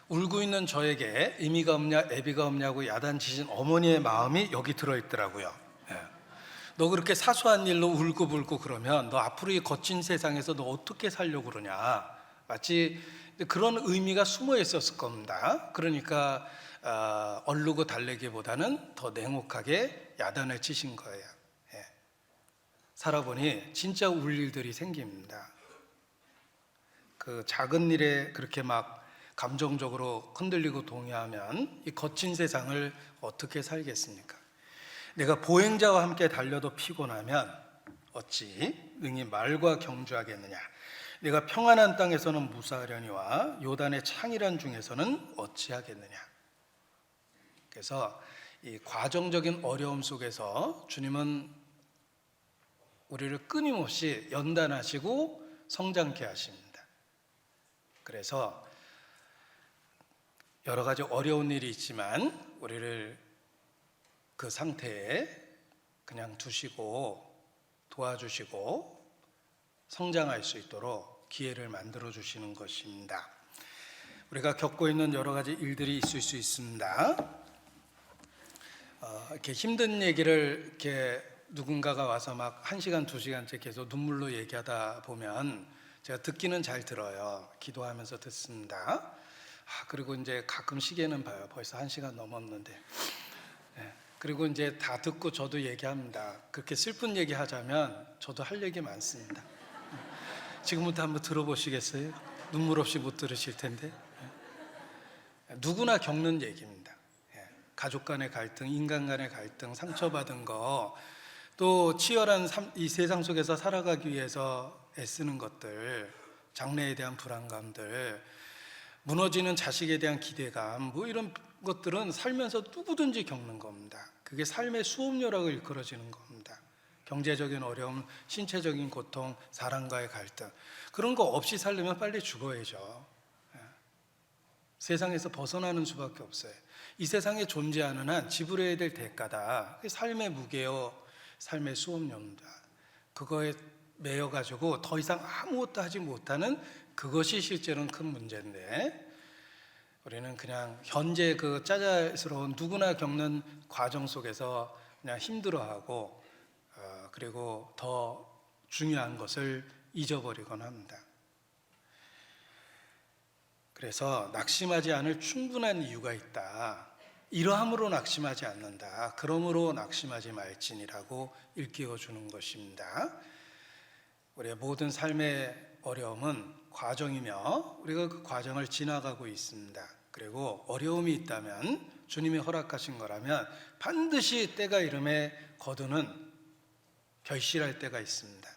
울고 있는 저에게 의미가 없냐 애비가 없냐고 야단치신 어머니의 마음이 여기 들어있더라고요. 너 그렇게 사소한 일로 울고불고 그러면 너 앞으로 이 거친 세상에서 너 어떻게 살려고 그러냐. 마치 그런 의미가 숨어 있었을 겁니다. 그러니까 얼르고 달래기보다는 더 냉혹하게 야단을 치신 거예요. 살아보니 진짜 울 일들이 생깁니다. 그 작은 일에 그렇게 막 감정적으로 흔들리고 동요하면 이 거친 세상을 어떻게 살겠습니까? 내가 보행자와 함께 달려도 피곤하면 어찌 능히 말과 경주하겠느냐. 내가 평안한 땅에서는 무사하려니와 요단의 창이란 중에서는 어찌하겠느냐. 그래서 이 과정적인 어려움 속에서 주님은 우리를 끊임없이 연단하시고 성장케 하십니다. 그래서 여러 가지 어려운 일이 있지만 우리를 그 상태에 그냥 두시고 도와주시고 성장할 수 있도록 기회를 만들어 주시는 것입니다. 우리가 겪고 있는 여러 가지 일들이 있을 수 있습니다. 이렇게 힘든 얘기를 이렇게 누군가가 와서 막 1시간, 2시간째 계속 눈물로 얘기하다 보면 제가 듣기는 잘 들어요. 기도하면서 듣습니다. 그리고 이제 가끔 시계는 봐요. 벌써 1시간 넘었는데. 그리고 이제 다 듣고 저도 얘기합니다. 그렇게 슬픈 얘기 하자면 저도 할 얘기 많습니다. 지금부터 한번 들어보시겠어요? 눈물 없이 못 들으실 텐데. 누구나 겪는 얘기입니다. 가족 간의 갈등, 인간 간의 갈등, 상처받은 거, 또 치열한 이 세상 속에서 살아가기 위해서 애쓰는 것들, 장래에 대한 불안감들, 무너지는 자식에 대한 기대감, 뭐 이런 것들은 살면서 누구든지 겪는 겁니다. 그게 삶의 수업료라고 일컬어지는 겁니다. 경제적인 어려움, 신체적인 고통, 사람과의 갈등, 그런 거 없이 살려면 빨리 죽어야죠. 세상에서 벗어나는 수밖에 없어요. 이 세상에 존재하는 한 지불해야 될 대가다. 삶의 무게요, 삶의 수업료입니다. 그거에 매여가지고 더 이상 아무것도 하지 못하는 그것이 실제로는 큰 문제인데, 우리는 그냥 현재 그 짜잘스러운 누구나 겪는 과정 속에서 그냥 힘들어하고 그리고 더 중요한 것을 잊어버리곤 합니다. 그래서 낙심하지 않을 충분한 이유가 있다. 이러함으로 낙심하지 않는다. 그러므로 낙심하지 말지니라고 일깨워 주는 것입니다. 우리의 모든 삶의 어려움은 과정이며 우리가 그 과정을 지나가고 있습니다. 그리고 어려움이 있다면 주님이 허락하신 거라면 반드시 때가 이름에 거두는 결실할 때가 있습니다.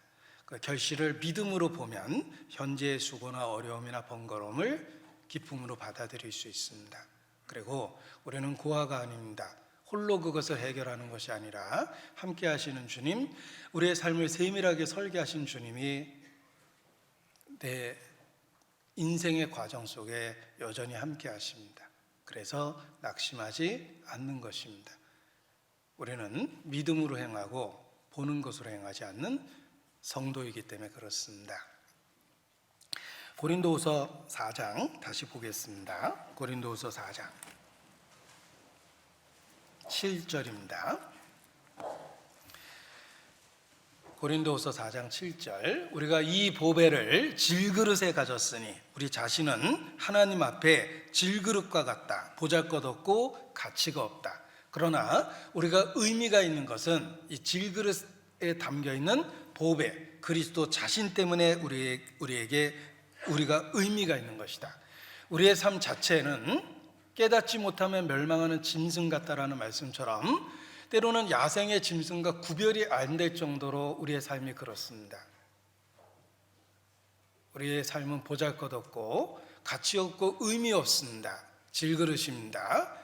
그 결실을 믿음으로 보면 현재의 수고나 어려움이나 번거로움을 기쁨으로 받아들일 수 있습니다. 그리고 우리는 고아가 아닙니다. 홀로 그것을 해결하는 것이 아니라 함께 하시는 주님, 우리의 삶을 세밀하게 설계하신 주님이 내 인생의 과정 속에 여전히 함께 하십니다. 그래서 낙심하지 않는 것입니다. 우리는 믿음으로 행하고 보는 것으로 행하지 않는 성도이기 때문에 그렇습니다. 고린도후서 4장 다시 보겠습니다. 고린도후서 4장 7절입니다. 고린도후서 4장 7절, 우리가 이 보배를 질그릇에 가졌으니 우리 자신은 하나님 앞에 질그릇과 같다. 보잘것없고 가치가 없다. 그러나 우리가 의미가 있는 것은 이 질그릇에 담겨있는 보배, 그리스도 자신 때문에 우리가 의미가 있는 것이다. 우리의 삶 자체는 깨닫지 못하면 멸망하는 짐승 같다라는 말씀처럼 때로는 야생의 짐승과 구별이 안 될 정도로 우리의 삶이 그렇습니다. 우리의 삶은 보잘것없고 가치 없고 의미 없습니다. 질그릇입니다.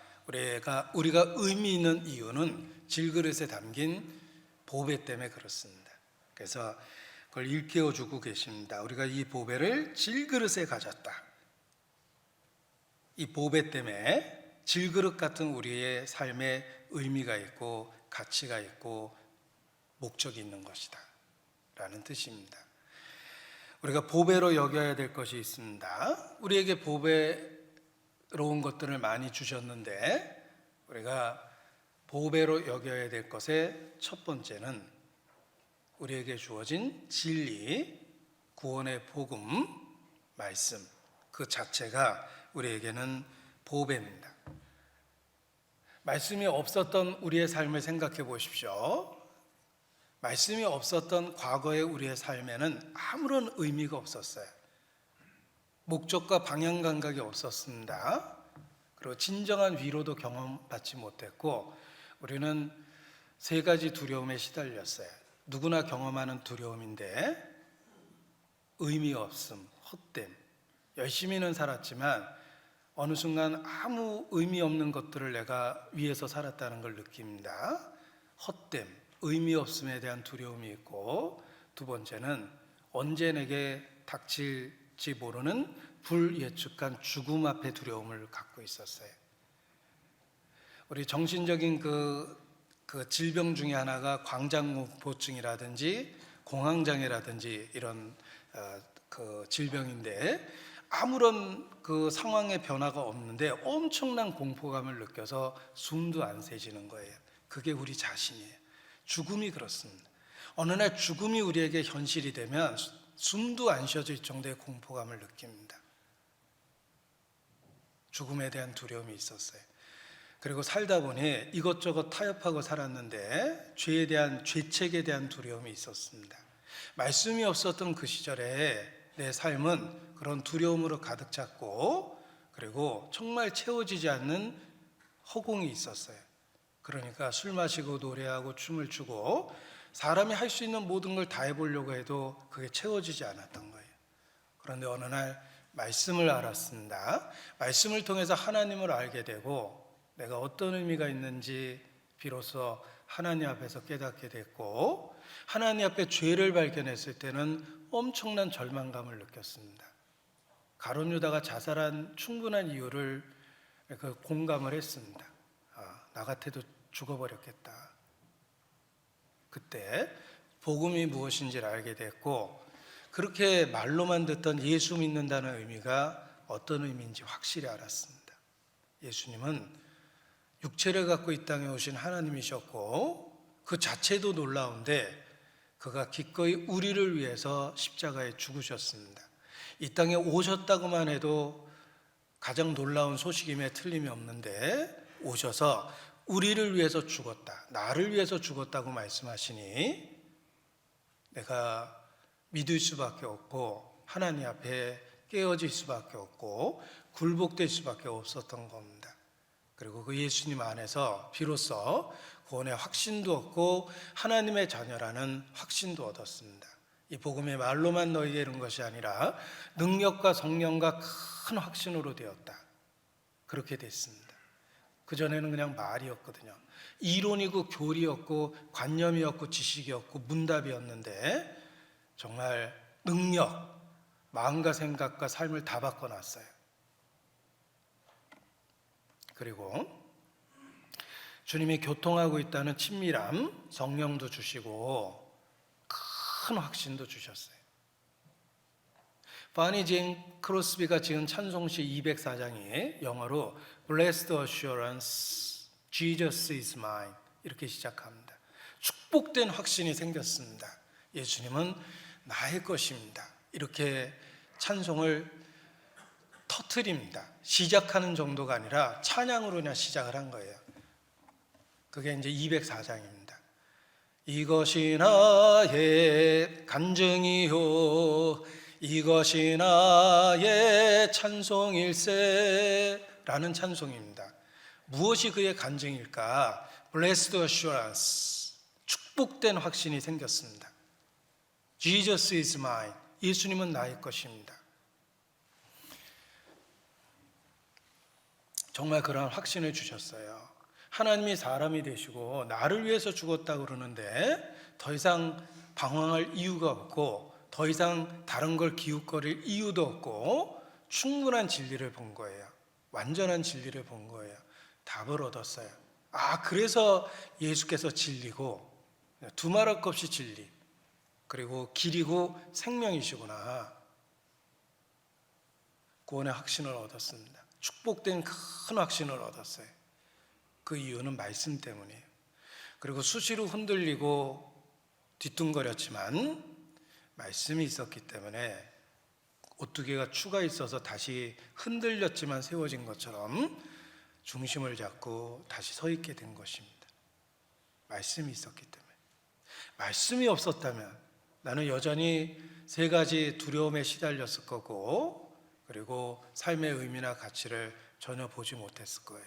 우리가 의미 있는 이유는 질그릇에 담긴 보배 때문에 그렇습니다. 그래서 그걸 일깨워주고 계십니다. 우리가 이 보배를 질그릇에 가졌다. 이 보배 때문에 질그릇 같은 우리의 삶에 의미가 있고 가치가 있고 목적이 있는 것이다 라는 뜻입니다. 우리가 보배로 여겨야 될 것이 있습니다. 우리에게 보배로운 것들을 많이 주셨는데 우리가 보배로 여겨야 될 것의 첫 번째는 우리에게 주어진 진리, 구원의 복음, 말씀 그 자체가 우리에게는 보배입니다. 말씀이 없었던 우리의 삶을 생각해 보십시오. 말씀이 없었던 과거의 우리의 삶에는 아무런 의미가 없었어요. 목적과 방향 감각이 없었습니다. 그리고 진정한 위로도 경험받지 못했고 우리는 세 가지 두려움에 시달렸어요. 누구나 경험하는 두려움인데 의미 없음, 헛됨. 열심히는 살았지만 어느 순간 아무 의미 없는 것들을 내가 위해서 살았다는 걸 느낍니다. 헛됨, 의미 없음에 대한 두려움이 있고 두 번째는 언제 내게 닥칠지 모르는 불예측한 죽음 앞에 두려움을 갖고 있었어요. 우리 정신적인 그 질병 중에 하나가 광장공포증이라든지 공황장애라든지 이런 그 질병인데 아무런 그 상황의 변화가 없는데 엄청난 공포감을 느껴서 숨도 안 새지는 거예요. 그게 우리 자신이에요. 죽음이 그렇습니다. 어느 날 죽음이 우리에게 현실이 되면 숨도 안 쉬어질 정도의 공포감을 느낍니다. 죽음에 대한 두려움이 있었어요. 그리고 살다 보니 이것저것 타협하고 살았는데 죄에 대한 죄책에 대한 두려움이 있었습니다. 말씀이 없었던 그 시절에 내 삶은 그런 두려움으로 가득 찼고 그리고 정말 채워지지 않는 허공이 있었어요. 그러니까 술 마시고 노래하고 춤을 추고 사람이 할 수 있는 모든 걸 다 해보려고 해도 그게 채워지지 않았던 거예요. 그런데 어느 날 말씀을 알았습니다. 말씀을 통해서 하나님을 알게 되고 내가 어떤 의미가 있는지 비로소 하나님 앞에서 깨닫게 됐고 하나님 앞에 죄를 발견했을 때는 엄청난 절망감을 느꼈습니다. 가룟 유다가 자살한 충분한 이유를 공감을 했습니다. 나 같아도 죽어버렸겠다. 그때 복음이 무엇인지를 알게 됐고 그렇게 말로만 듣던 예수 믿는다는 의미가 어떤 의미인지 확실히 알았습니다. 예수님은 육체를 갖고 이 땅에 오신 하나님이셨고 그 자체도 놀라운데 그가 기꺼이 우리를 위해서 십자가에 죽으셨습니다. 이 땅에 오셨다고만 해도 가장 놀라운 소식임에 틀림이 없는데 오셔서 우리를 위해서 죽었다, 나를 위해서 죽었다고 말씀하시니 내가 믿을 수밖에 없고 하나님 앞에 깨어질 수밖에 없고 굴복될 수밖에 없었던 겁니다. 그리고 그 예수님 안에서 비로소 구원의 확신도 얻고 하나님의 자녀라는 확신도 얻었습니다. 이 복음의 말로만 너희에게 이른 것이 아니라 능력과 성령과 큰 확신으로 되었다. 그렇게 됐습니다. 그전에는 그냥 말이었거든요. 이론이고 교리였고 관념이었고 지식이었고 문답이었는데 정말 능력, 마음과 생각과 삶을 다 바꿔놨어요. 그리고 주님이 교통하고 있다는 친밀함, 성령도 주시고 큰 확신도 주셨어요. 바니 제인 크로스비가 지은 찬송시 204장이 영어로 Blessed Assurance, Jesus is mine 이렇게 시작합니다. 축복된 확신이 생겼습니다. 예수님은 나의 것입니다. 이렇게 찬송을 터트립니다. 시작하는 정도가 아니라 찬양으로 그냥 시작을 한 거예요. 그게 이제 204장입니다. 이것이 나의 간증이요 이것이 나의 찬송일세 라는 찬송입니다. 무엇이 그의 간증일까? Blessed Assurance, 축복된 확신이 생겼습니다. Jesus is mine, 예수님은 나의 것입니다. 정말 그런 확신을 주셨어요. 하나님이 사람이 되시고 나를 위해서 죽었다고 그러는데 더 이상 방황할 이유가 없고 더 이상 다른 걸 기웃거릴 이유도 없고 충분한 진리를 본 거예요. 완전한 진리를 본 거예요. 답을 얻었어요. 아, 그래서 예수께서 진리고 두말할 것 없이 진리, 그리고 길이고 생명이시구나. 구원의 확신을 얻었습니다. 축복된 큰 확신을 얻었어요. 그 이유는 말씀 때문이에요. 그리고 수시로 흔들리고 뒤뚱거렸지만 말씀이 있었기 때문에 오뚜기가 추가 있어서 다시 흔들렸지만 세워진 것처럼 중심을 잡고 다시 서 있게 된 것입니다. 말씀이 있었기 때문에. 말씀이 없었다면 나는 여전히 세 가지 두려움에 시달렸을 거고, 그리고 삶의 의미나 가치를 전혀 보지 못했을 거예요.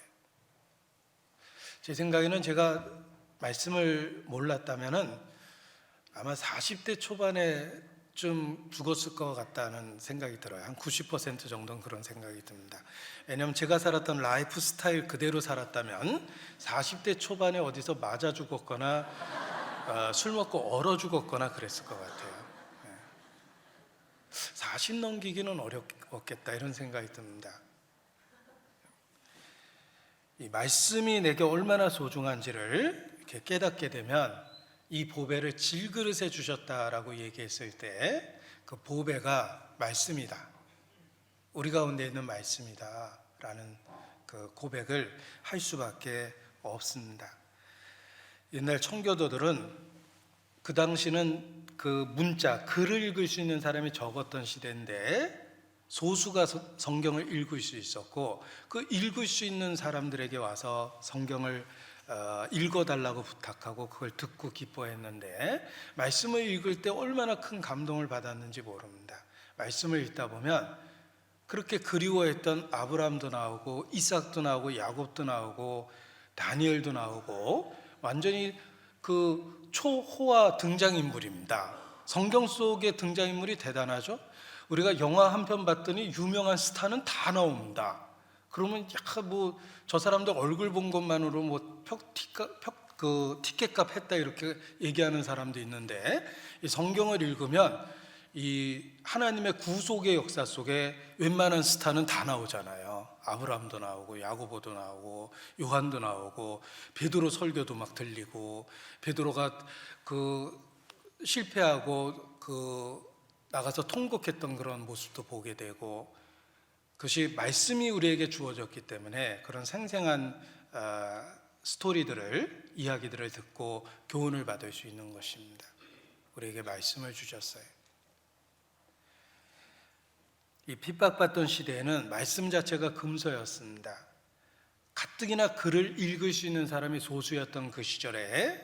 제 생각에는 제가 말씀을 몰랐다면은 아마 40대 초반에 좀 죽었을 것 같다는 생각이 들어요. 한 90% 정도는 그런 생각이 듭니다. 왜냐하면 제가 살았던 라이프 스타일 그대로 살았다면 40대 초반에 어디서 맞아 죽었거나 술 먹고 얼어 죽었거나 그랬을 것 같아요. 40 넘기기는 어렵겠다 이런 생각이 듭니다. 이 말씀이 내게 얼마나 소중한지를 이렇게 깨닫게 되면 이 보배를 질그릇에 주셨다라고 얘기했을 때 그 보배가 말씀이다, 우리 가운데 있는 말씀이다 라는 그 고백을 할 수밖에 없습니다. 옛날 청교도들은 그 당시는 그 문자, 글을 읽을 수 있는 사람이 적었던 시대인데 소수가 성경을 읽을 수 있었고, 그 읽을 수 있는 사람들에게 와서 성경을 읽어달라고 부탁하고 그걸 듣고 기뻐했는데, 말씀을 읽을 때 얼마나 큰 감동을 받았는지 모릅니다. 말씀을 읽다 보면 그렇게 그리워했던 아브라함도 나오고 이삭도 나오고 야곱도 나오고 다니엘도 나오고 완전히 그 초호화 등장인물입니다. 성경 속의 등장인물이 대단하죠. 우리가 영화 한 편 봤더니 유명한 스타는 다 나옵니다. 그러면 뭐 저 사람들 얼굴 본 것만으로 뭐 티켓값 했다 이렇게 얘기하는 사람도 있는데, 이 성경을 읽으면 이 하나님의 구속의 역사 속에 웬만한 스타는 다 나오잖아요. 아브라함도 나오고 야고보도 나오고 요한도 나오고 베드로 설교도 막 들리고, 베드로가 그 실패하고 그 나가서 통곡했던 그런 모습도 보게 되고, 그것이 말씀이 우리에게 주어졌기 때문에 그런 생생한 스토리들을, 이야기들을 듣고 교훈을 받을 수 있는 것입니다. 우리에게 말씀을 주셨어요. 이 핍박받던 시대에는 말씀 자체가 금서였습니다. 가뜩이나 글을 읽을 수 있는 사람이 소수였던 그 시절에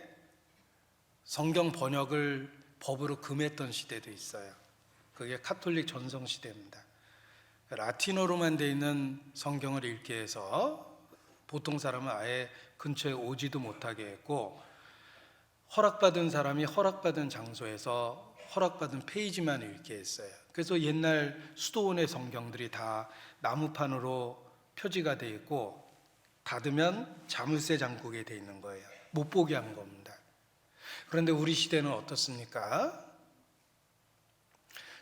성경 번역을 법으로 금했던 시대도 있어요. 그게 카톨릭 전성 시대입니다. 라틴어로만 되어 있는 성경을 읽게 해서 보통 사람은 아예 근처에 오지도 못하게 했고, 허락받은 사람이 허락받은 장소에서 허락받은 페이지만 읽게 했어요. 그래서 옛날 수도원의 성경들이 다 나무판으로 표지가 되어 있고 닫으면 자물쇠 잠그게 되어 있는 거예요. 못 보게 한 겁니다. 그런데 우리 시대는 어떻습니까?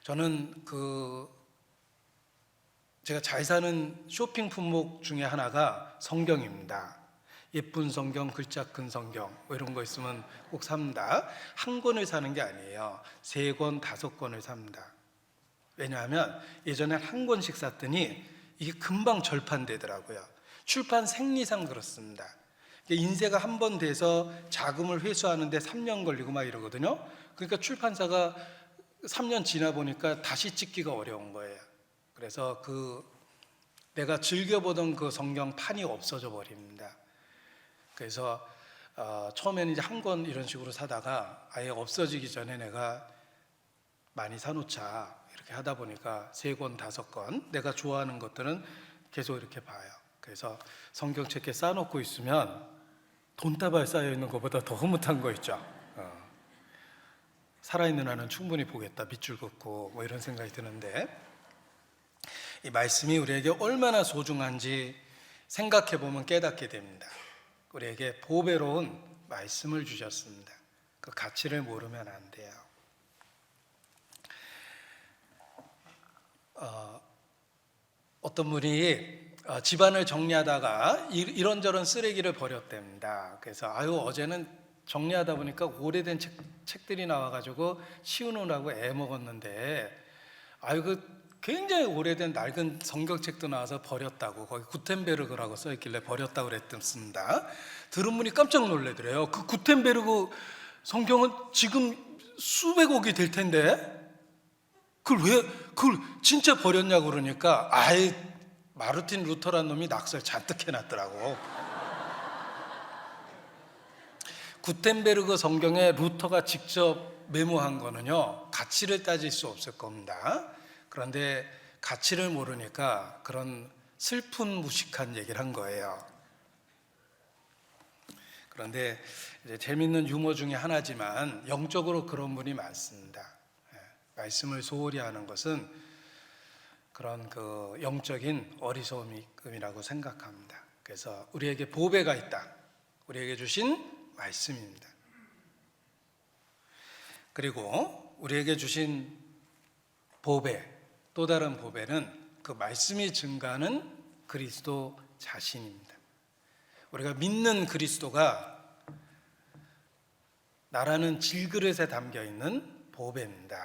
저는 제가 잘 사는 쇼핑 품목 중에 하나가 성경입니다. 예쁜 성경, 글자 큰 성경 뭐 이런 거 있으면 꼭 삽니다. 한 권을 사는 게 아니에요. 3권, 5권을 삽니다. 왜냐하면 예전에 한 권씩 샀더니 이게 금방 절판되더라고요. 출판 생리상 그렇습니다. 인쇄가 한 번 돼서 자금을 회수하는데 3년 걸리고 막 이러거든요. 그러니까 출판사가 3년 지나 보니까 다시 찍기가 어려운 거예요. 그래서 내가 즐겨보던 그 성경 판이 없어져 버립니다. 그래서 처음에는 이제 한 권 이런 식으로 사다가 아예 없어지기 전에 내가 많이 사놓자 이렇게 하다 보니까 3권, 5권 내가 좋아하는 것들은 계속 이렇게 봐요. 그래서 성경책 이렇게 쌓아놓고 있으면 돈다발 쌓여있는 것보다 더 흐뭇한 거 있죠. 살아있는 한은 충분히 보겠다, 밑줄 긋고 뭐 이런 생각이 드는데, 이 말씀이 우리에게 얼마나 소중한지 생각해 보면 깨닫게 됩니다. 우리에게 보배로운 말씀을 주셨습니다. 그 가치를 모르면 안 돼요. 어떤 분이 집안을 정리하다가 이런저런 쓰레기를 버렸답니다. 그래서 어제는 정리하다 보니까 오래된 책들이 나와가지고 치우느라고 애먹었는데 그 굉장히 오래된 낡은 성경책도 나와서 버렸다고, 거기 구텐베르그라고 써있길래 버렸다고 그랬습니다. 들은 분이 깜짝 놀라더래요. 그 구텐베르그 성경은 지금 수백억이 될 텐데 그걸 진짜 버렸냐고 그러니까 마르틴 루터란 놈이 낙서를 잔뜩 해놨더라고. 구텐베르그 성경에 루터가 직접 메모한 거는요, 가치를 따질 수 없을 겁니다. 그런데 가치를 모르니까 그런 슬픈 무식한 얘기를 한 거예요. 그런데 이제 재밌는 유머 중에 하나지만 영적으로 그런 분이 많습니다. 말씀을 소홀히 하는 것은 그런 그 영적인 어리석음이라고 생각합니다. 그래서 우리에게 보배가 있다. 우리에게 주신 말씀입니다. 그리고 우리에게 주신 보배, 또 다른 보배는 그 말씀이 증가하는 그리스도 자신입니다. 우리가 믿는 그리스도가 나라는 질그릇에 담겨 있는 보배입니다.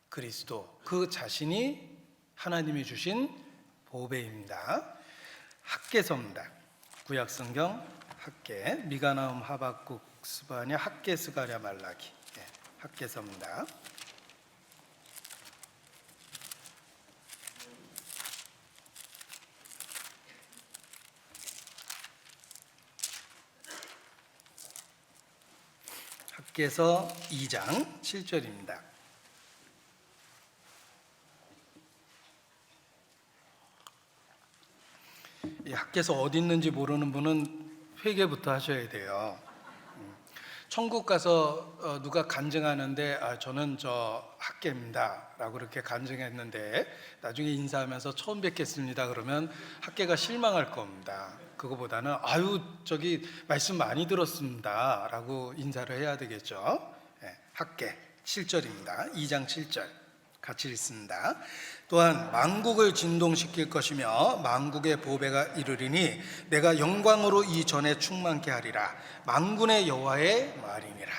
그리스도, 그 자신이 하나님이 주신 보배입니다. 학개서입니다. 구약성경 학개, 미가나움, 하박국, 스바냐, 학개, 스가랴, 말라기. 학개서입니다. 학개서 2장 7절입니다. 이 학개서 어디 있는지 모르는 분은 회개부터 하셔야 돼요. 천국 가서 누가 간증하는데 저는 저 학개입니다 라고 이렇게 간증했는데 나중에 인사하면서 처음 뵙겠습니다 그러면 학개가 실망할 겁니다. 그거보다는 저기 말씀 많이 들었습니다 라고 인사를 해야 되겠죠. 학개 7절입니다. 2장 7절 같이 읽습니다. 또한 만국을 진동시킬 것이며 만국의 보배가 이르리니 내가 영광으로 이 전에 충만케 하리라. 만군의 여호와의 말이니라.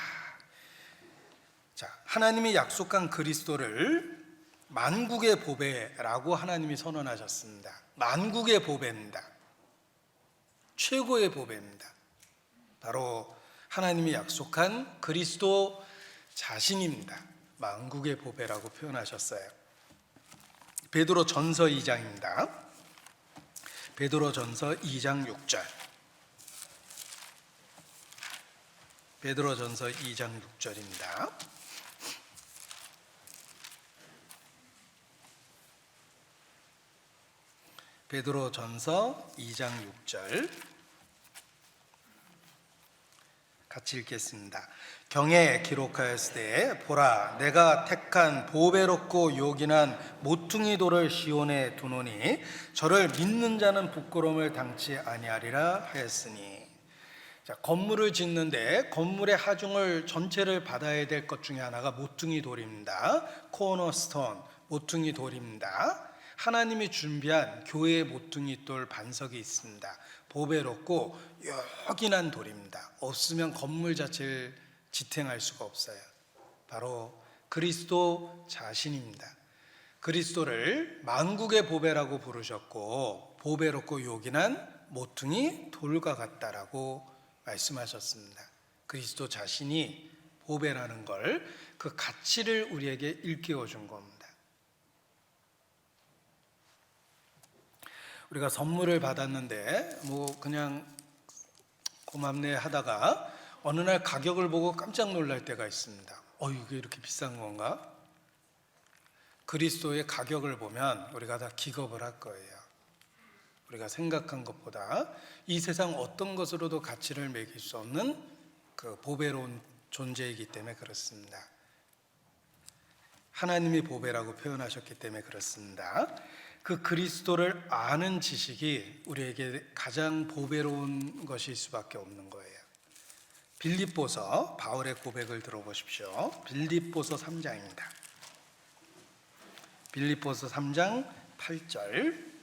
자, 하나님이 약속한 그리스도를 만국의 보배라고 하나님이 선언하셨습니다. 만국의 보배입니다. 최고의 보배입니다. 바로 하나님이 약속한 그리스도 자신입니다. 만국의 보배라고 표현하셨어요. 베드로 전서 2장입니다. 베드로 전서 2장 6절. 베드로 전서 2장 6절입니다. 베드로 전서 2장 6절 같이 읽겠습니다. 경에 기록하였으되 보라 내가 택한 보배롭고 요긴한 모퉁이 돌을 시온에 두노니 저를 믿는 자는 부끄러움을 당치 아니하리라 하였으니. 자, 건물을 짓는데 건물의 하중을 전체를 받아야 될 것 중에 하나가 모퉁이 돌입니다. 코너스톤 모퉁이 돌입니다. 하나님이 준비한 교회의 모퉁이 돌 반석이 있습니다. 보배롭고 요긴한 돌입니다. 없으면 건물 자체를 지탱할 수가 없어요. 바로 그리스도 자신입니다. 그리스도를 만국의 보배라고 부르셨고 보배롭고 요긴한 모퉁이 돌과 같다라고 말씀하셨습니다. 그리스도 자신이 보배라는 걸, 그 가치를 우리에게 일깨워 준 겁니다. 우리가 선물을 받았는데 그냥 고맙네 하다가 어느 날 가격을 보고 깜짝 놀랄 때가 있습니다. 이게 이렇게 비싼 건가? 그리스도의 가격을 보면 우리가 다 기겁을 할 거예요. 우리가 생각한 것보다 이 세상 어떤 것으로도 가치를 매길 수 없는 그 보배로운 존재이기 때문에 그렇습니다. 하나님이 보배라고 표현하셨기 때문에 그렇습니다. 그 그리스도를 아는 지식이 우리에게 가장 보배로운 것일 수밖에 없는 거예요. 빌립보서 바울의 고백을 들어보십시오. 빌립보서 3장입니다. 빌립보서 3장 8절.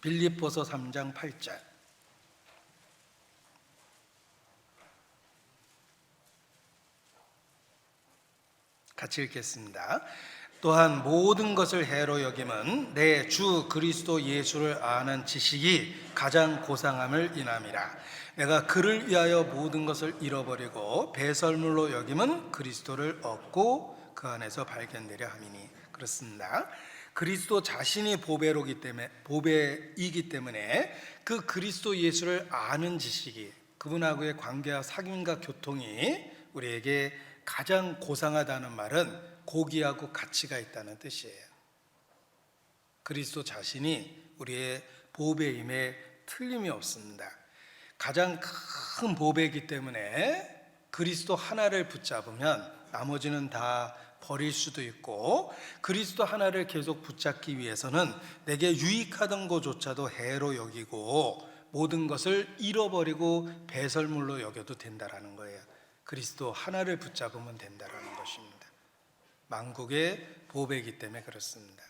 빌립보서 3장 8절. 같이 읽겠습니다. 또한 모든 것을 해로 여김은 내 주 그리스도 예수를 아는 지식이 가장 고상함을 인함이라. 내가 그를 위하여 모든 것을 잃어버리고 배설물로 여김은 그리스도를 얻고 그 안에서 발견되려 함이니. 그렇습니다. 그리스도 자신이 보배이기 때문에 그 그리스도 예수를 아는 지식이, 그분하고의 관계와 사귐과 교통이 우리에게 가장 고상하다는 말은 고귀하고 가치가 있다는 뜻이에요. 그리스도 자신이 우리의 보배임에 틀림이 없습니다. 가장 큰 보배이기 때문에 그리스도 하나를 붙잡으면 나머지는 다 버릴 수도 있고, 그리스도 하나를 계속 붙잡기 위해서는 내게 유익하던 것조차도 해로 여기고 모든 것을 잃어버리고 배설물로 여겨도 된다라는 거예요. 그리스도 하나를 붙잡으면 된다라는 것입니다. 만국의 보배이기 때문에 그렇습니다.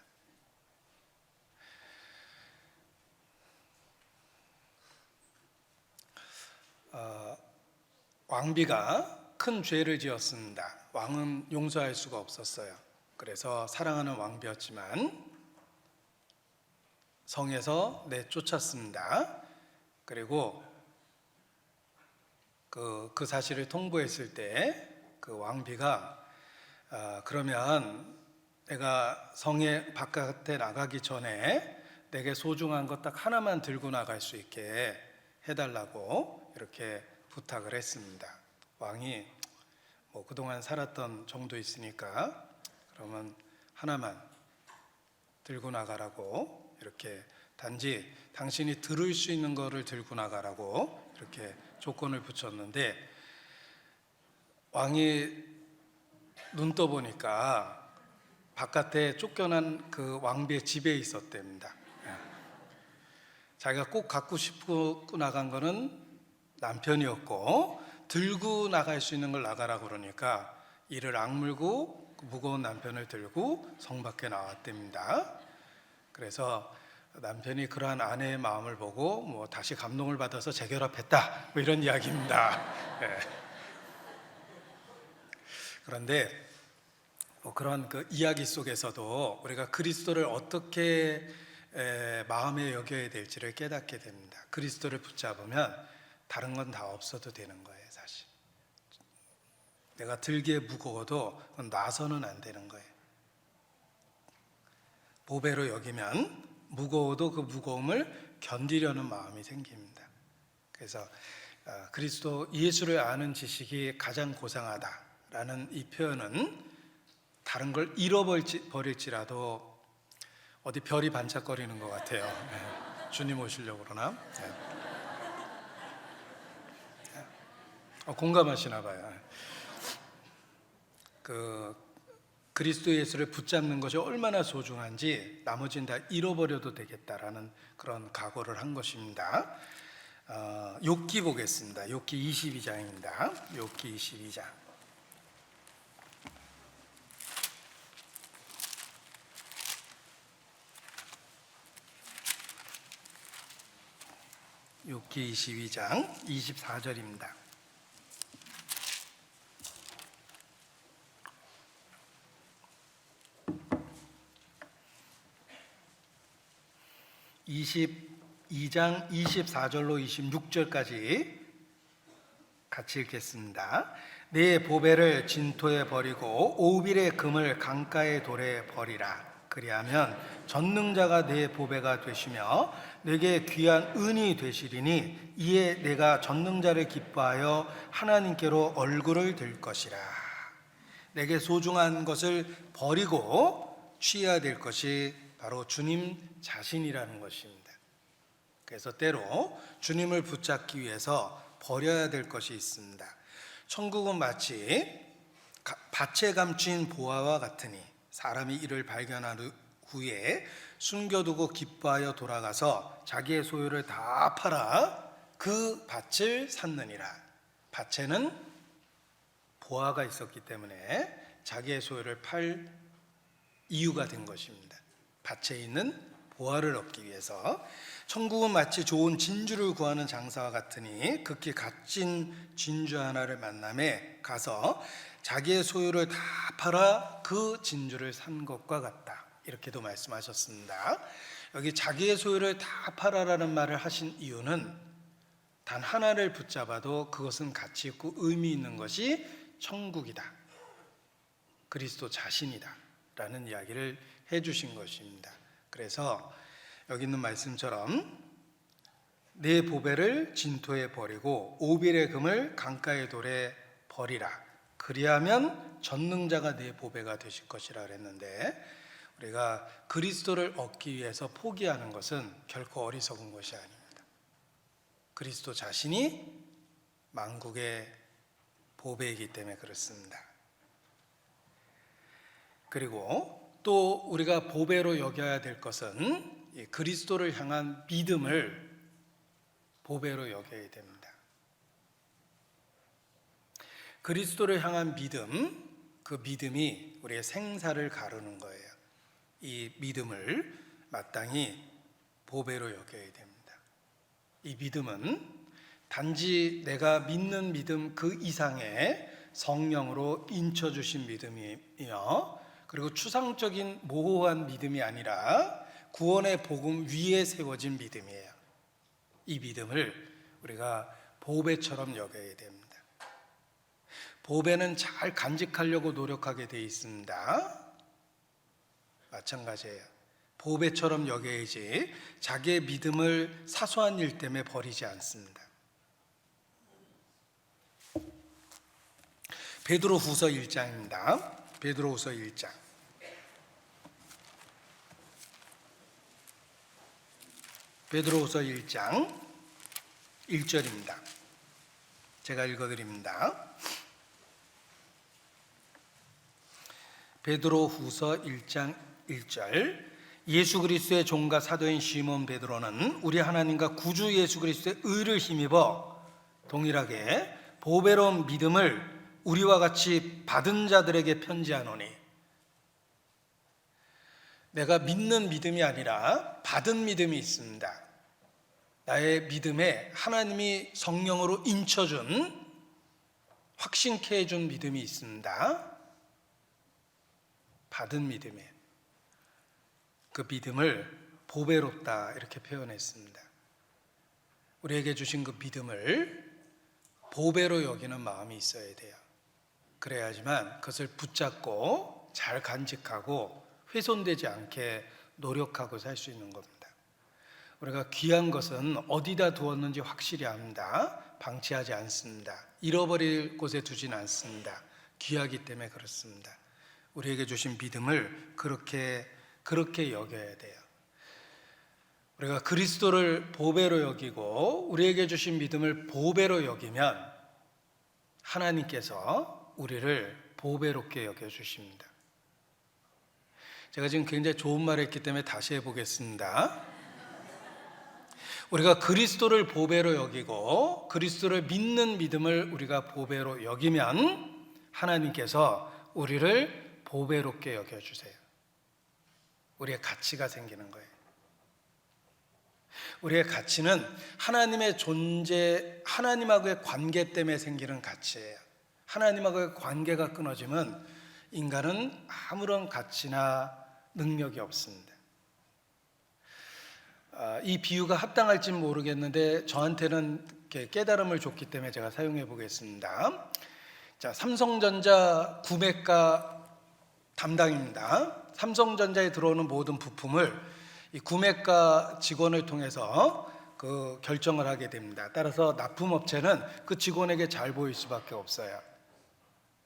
왕비가 큰 죄를 지었습니다. 왕은 용서할 수가 없었어요. 그래서 사랑하는 왕비였지만 성에서 내쫓았습니다. 그리고 그 사실을 통보했을 때 그 왕비가 그러면 내가 성의 바깥에 나가기 전에 내게 소중한 것 딱 하나만 들고 나갈 수 있게 해달라고 이렇게 부탁을 했습니다. 왕이 그동안 살았던 정도 있으니까 그러면 하나만 들고 나가라고, 이렇게 단지 당신이 들을 수 있는 거를 들고 나가라고 이렇게 조건을 붙였는데, 왕이 눈 떠보니까 바깥에 쫓겨난 그 왕비의 집에 있었답니다. 자기가 꼭 갖고 싶고 나간 거는 남편이었고, 들고 나갈 수 있는 걸 나가라고 그러니까 이를 악물고 무거운 남편을 들고 성 밖에 나왔답니다. 그래서 남편이 그러한 아내의 마음을 보고 다시 감동을 받아서 재결합했다, 이런 이야기입니다. 네. 그런데 그런 그 이야기 속에서도 우리가 그리스도를 어떻게 마음에 여겨야 될지를 깨닫게 됩니다. 그리스도를 붙잡으면 다른 건 다 없어도 되는 거예요. 사실 내가 들기에 무거워도 놔서는 안 되는 거예요. 보배로 여기면 무거워도 그 무거움을 견디려는 마음이 생깁니다. 그래서 그리스도 예수를 아는 지식이 가장 고상하다라는 이 표현은 다른 걸 잃어버릴지라도 어디 별이 반짝거리는 것 같아요. 네. 주님 오시려고 그러나? 네. 공감하시나 봐요. 그리스도 예수를 붙잡는 것이 얼마나 소중한지 나머지는 다 잃어버려도 되겠다라는 그런 각오를 한 것입니다. 욥기 보겠습니다. 욥기 22장입니다. 욥기 22장. 욥기 22장 24절입니다. (22장) 24절로 26절까지 같이 읽겠습니다. 내 보배를 진토에 버리고 오빌의 금을 강가의 돌에 버리라. 그리하면 전능자가 내 보배가 되시며 내게 귀한 은이 되시리니 이에 내가 전능자를 기뻐하여 하나님께로 얼굴을 들 것이라. 내게 소중한 것을 버리고 취해야 될 것이 바로 주님 자신이라는 것입니다. 그래서 때로 주님을 붙잡기 위해서 버려야 될 것이 있습니다. 천국은 마치 밭에 감춘 보화와 같으니 사람이 이를 발견한 후에 숨겨두고 기뻐하여 돌아가서 자기의 소유를 다 팔아 그 밭을 샀느니라. 밭에는 보화가 있었기 때문에 자기의 소유를 팔 이유가 된 것입니다. 밭에 있는 보화를 얻기 위해서 천국은 마치 좋은 진주를 구하는 장사와 같으니 극히 값진 진주 하나를 만남에 가서 자기의 소유를 다 팔아 그 진주를 산 것과 같다. 이렇게도 말씀하셨습니다. 여기 자기의 소유를 다 팔아라는 말을 하신 이유는 단 하나를 붙잡아도 그것은 가치 있고 의미 있는 것이 천국이다, 그리스도 자신이다 라는 이야기를 해주신 것입니다. 그래서 여기 있는 말씀처럼 내 보배를 진토에 버리고 오빌의 금을 강가의 돌에 버리라, 그리하면 전능자가 내 보배가 되실 것이라 그랬는데, 우리가 그리스도를 얻기 위해서 포기하는 것은 결코 어리석은 것이 아닙니다. 그리스도 자신이 만국의 보배이기 때문에 그렇습니다. 그리고 또 우리가 보배로 여겨야 될 것은 그리스도를 향한 믿음을 보배로 여겨야 됩니다. 그리스도를 향한 믿음, 그 믿음이 우리의 생사를 가르는 거예요. 이 믿음을 마땅히 보배로 여겨야 됩니다. 이 믿음은 단지 내가 믿는 믿음 그 이상의 성령으로 인쳐주신 믿음이며, 그리고 추상적인 모호한 믿음이 아니라 구원의 복음 위에 세워진 믿음이에요. 이 믿음을 우리가 보배처럼 여겨야 됩니다. 보배는 잘 간직하려고 노력하게 되어 있습니다. 마찬가지예요. 보배처럼 여겨야지 자기의 믿음을 사소한 일 때문에 버리지 않습니다. 베드로후서 1장입니다. 베드로후서 1장. 베드로후서 1장 1절입니다. 제가 읽어드립니다. 베드로후서 1장 1절. 예수 그리스도의 종과 사도인 시몬 베드로는 우리 하나님과 구주 예수 그리스도의 의를 힘입어 동일하게 보배로운 믿음을 우리와 같이 받은 자들에게 편지하노니. 내가 믿는 믿음이 아니라 받은 믿음이 있습니다. 나의 믿음에 하나님이 성령으로 인쳐준, 확신케 해준 믿음이 있습니다. 받은 믿음이에요. 그 믿음을 보배롭다 이렇게 표현했습니다. 우리에게 주신 그 믿음을 보배로 여기는 마음이 있어야 돼요. 그래야지만 그것을 붙잡고 잘 간직하고 훼손되지 않게 노력하고 살 수 있는 겁니다. 우리가 귀한 것은 어디다 두었는지 확실히 압니다. 방치하지 않습니다. 잃어버릴 곳에 두진 않습니다. 귀하기 때문에 그렇습니다. 우리에게 주신 믿음을 그렇게 여겨야 돼요. 우리가 그리스도를 보배로 여기고 우리에게 주신 믿음을 보배로 여기면 하나님께서 우리를 보배롭게 여겨주십니다. 제가 지금 굉장히 좋은 말을 했기 때문에 다시 해보겠습니다. 우리가 그리스도를 보배로 여기고 그리스도를 믿는 믿음을 우리가 보배로 여기면 하나님께서 우리를 보배롭게 여겨주세요. 우리의 가치가 생기는 거예요. 우리의 가치는 하나님의 존재, 하나님하고의 관계 때문에 생기는 가치예요. 하나님하고의 관계가 끊어지면 인간은 아무런 가치나 능력이 없습니다. 이 비유가 합당할지는 모르겠는데 저한테는 깨달음을 줬기 때문에 제가 사용해 보겠습니다. 자, 삼성전자 구매가 담당입니다. 삼성전자에 들어오는 모든 부품을 이 구매가 직원을 통해서 그 결정을 하게 됩니다. 따라서 납품업체는 그 직원에게 잘 보일 수밖에 없어요.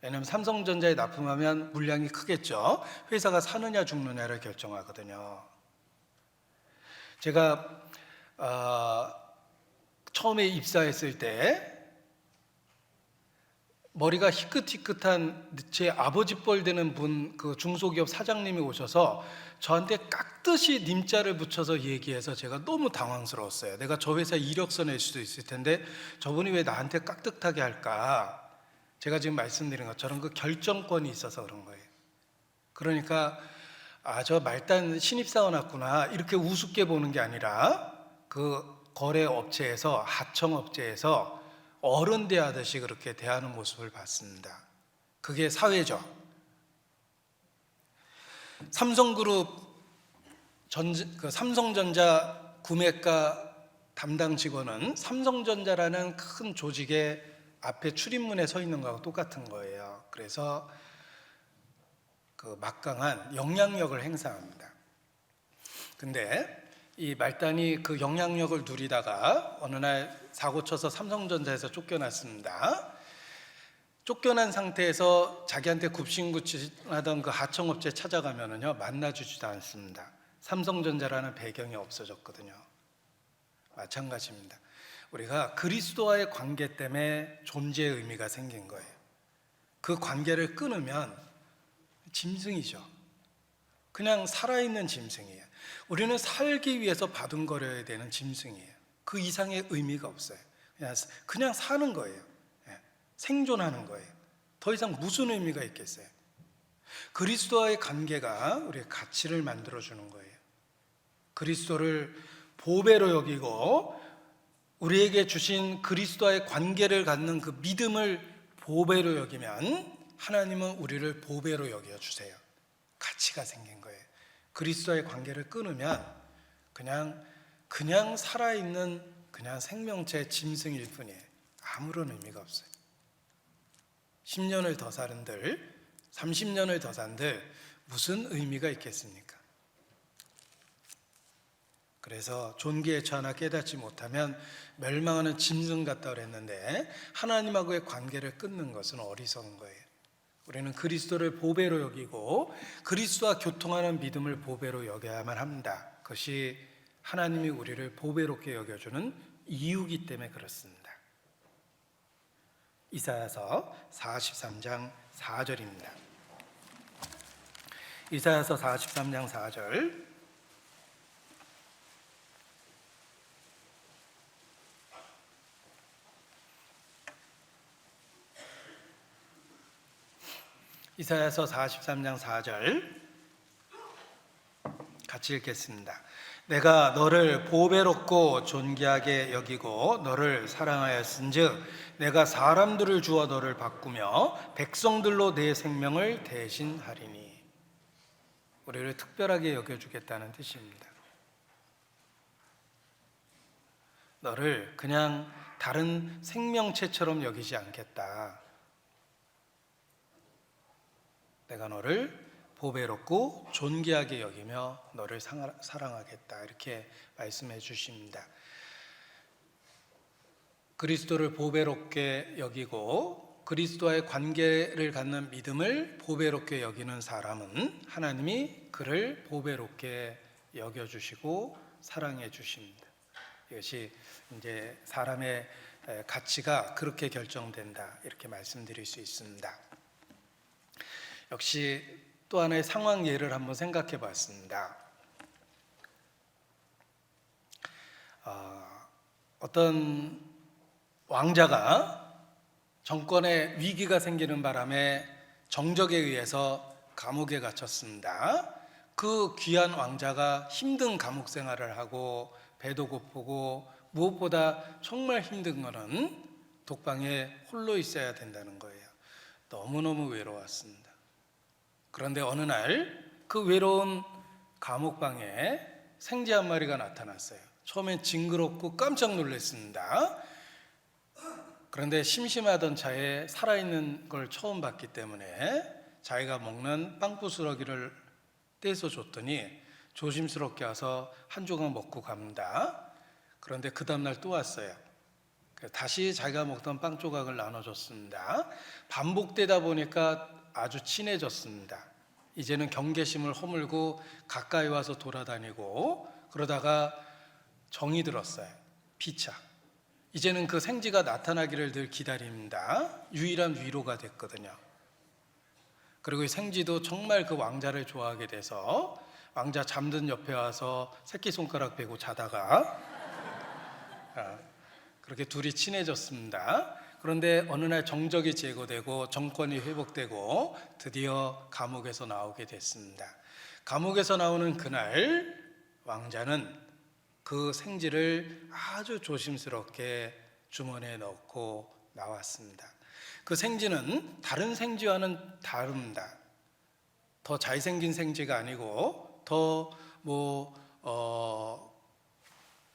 왜냐하면 삼성전자에 납품하면 물량이 크겠죠. 회사가 사느냐 죽느냐를 결정하거든요. 제가 처음에 입사했을 때 머리가 희끗희끗한 제 아버지 뻘 되는 분, 그 중소기업 사장님이 오셔서 저한테 깍듯이 님자를 붙여서 얘기해서 제가 너무 당황스러웠어요. 내가 저 회사 이력서 낼 수도 있을 텐데 저분이 왜 나한테 깍듯하게 할까? 제가 지금 말씀드린 것처럼 그 결정권이 있어서 그런 거예요. 그러니까 저 말단 신입사원 왔구나 이렇게 우습게 보는 게 아니라 그 거래업체에서, 하청업체에서 어른 대하듯이 그렇게 대하는 모습을 봤습니다. 그게 사회죠. 삼성그룹 삼성전자 구매가 담당 직원은 삼성전자라는 큰 조직의 앞에 출입문에 서 있는 거하고 똑같은 거예요. 그래서 그 막강한 영향력을 행사합니다. 근데 이 말단이 그 영향력을 누리다가 어느 날 사고 쳐서 삼성전자에서 쫓겨났습니다. 쫓겨난 상태에서 자기한테 굽신굽신하던 그 하청업체 찾아가면은요 만나주지도 않습니다. 삼성전자라는 배경이 없어졌거든요. 마찬가지입니다. 우리가 그리스도와의 관계 때문에 존재의 의미가 생긴 거예요. 그 관계를 끊으면 짐승이죠. 그냥 살아있는 짐승이에요. 우리는 살기 위해서 바둥거려야 되는 짐승이에요. 그 이상의 의미가 없어요. 그냥 사는 거예요. 생존하는 거예요. 더 이상 무슨 의미가 있겠어요? 그리스도와의 관계가 우리의 가치를 만들어주는 거예요. 그리스도를 보배로 여기고 우리에게 주신 그리스도와의 관계를 갖는 그 믿음을 보배로 여기면 하나님은 우리를 보배로 여겨주세요. 가치가 생긴 거예요. 그리스도와의 관계를 끊으면 그냥 살아있는 그냥 생명체 짐승일 뿐이에요. 아무런 의미가 없어요. 10년을 더 산들 30년을 더 산들 무슨 의미가 있겠습니까? 그래서 존귀에 처하나 깨닫지 못하면 멸망하는 짐승 같다 그랬는데 하나님하고의 관계를 끊는 것은 어리석은 거예요. 우리는 그리스도를 보배로 여기고 그리스도와 교통하는 믿음을 보배로 여겨야만 합니다. 그것이 하나님이 우리를 보배롭게 여겨주는 이유이기 때문에 그렇습니다. 이사야서 43장 4절입니다. 이사야서 43장 4절 이사야서 43장 4절 같이 읽겠습니다. 내가 너를 보배롭고 존귀하게 여기고 너를 사랑하였은즉 내가 사람들을 주어 너를 바꾸며 백성들로 내 생명을 대신하리니. 우리를 특별하게 여겨주겠다는 뜻입니다. 너를 그냥 다른 생명체처럼 여기지 않겠다. 내가 너를 보배롭고 존귀하게 여기며 너를 사랑하겠다 이렇게 말씀해 주십니다. 그리스도를 보배롭게 여기고 그리스도와의 관계를 갖는 믿음을 보배롭게 여기는 사람은 하나님이 그를 보배롭게 여겨주시고 사랑해 주십니다. 이것이 이제 사람의 가치가 그렇게 결정된다 이렇게 말씀드릴 수 있습니다. 역시 또 하나의 상황 예를 한번 생각해 봤습니다. 어떤 왕자가 정권에 위기가 생기는 바람에 정적에 의해서 감옥에 갇혔습니다. 그 귀한 왕자가 힘든 감옥 생활을 하고 배도 고프고 무엇보다 정말 힘든 거는 독방에 홀로 있어야 된다는 거예요. 너무너무 외로웠습니다. 그런데 어느 날 그 외로운 감옥방에 생쥐 한 마리가 나타났어요. 처음엔 징그럽고 깜짝 놀랐습니다. 그런데 심심하던 차에 살아있는 걸 처음 봤기 때문에 자기가 먹는 빵부스러기를 떼서 줬더니 조심스럽게 와서 한 조각 먹고 갑니다. 그런데 그 다음날 또 왔어요. 다시 자기가 먹던 빵 조각을 나눠줬습니다. 반복되다 보니까 아주 친해졌습니다. 이제는 경계심을 허물고 가까이 와서 돌아다니고 그러다가 정이 들었어요. 피차. 이제는 그 생쥐가 나타나기를 늘 기다립니다. 유일한 위로가 됐거든요. 그리고 이 생쥐도 정말 그 왕자를 좋아하게 돼서 왕자 잠든 옆에 와서 새끼손가락 베고 자다가 그렇게 둘이 친해졌습니다. 그런데 어느 날 정적이 제거되고 정권이 회복되고 드디어 감옥에서 나오게 됐습니다. 감옥에서 나오는 그날 왕자는 그 생지를 아주 조심스럽게 주머니에 넣고 나왔습니다. 그 생지는 다른 생지와는 다릅니다. 더 잘생긴 생지가 아니고 더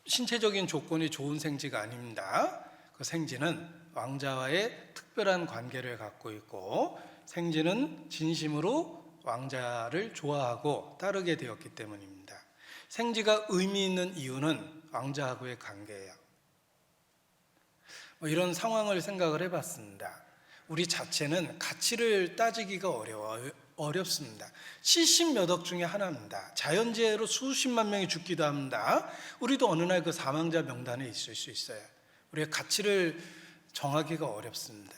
신체적인 조건이 좋은 생지가 아닙니다. 그 생지는 왕자와의 특별한 관계를 갖고 있고 생지는 진심으로 왕자를 좋아하고 따르게 되었기 때문입니다. 생지가 의미 있는 이유는 왕자하고의 관계예요. 이런 상황을 생각을 해봤습니다. 우리 자체는 가치를 따지기가 어렵습니다. 70몇 억 중에 하나입니다. 자연재해로 수십만 명이 죽기도 합니다. 우리도 어느 날 그 사망자 명단에 있을 수 있어요. 우리의 가치를 정하기가 어렵습니다.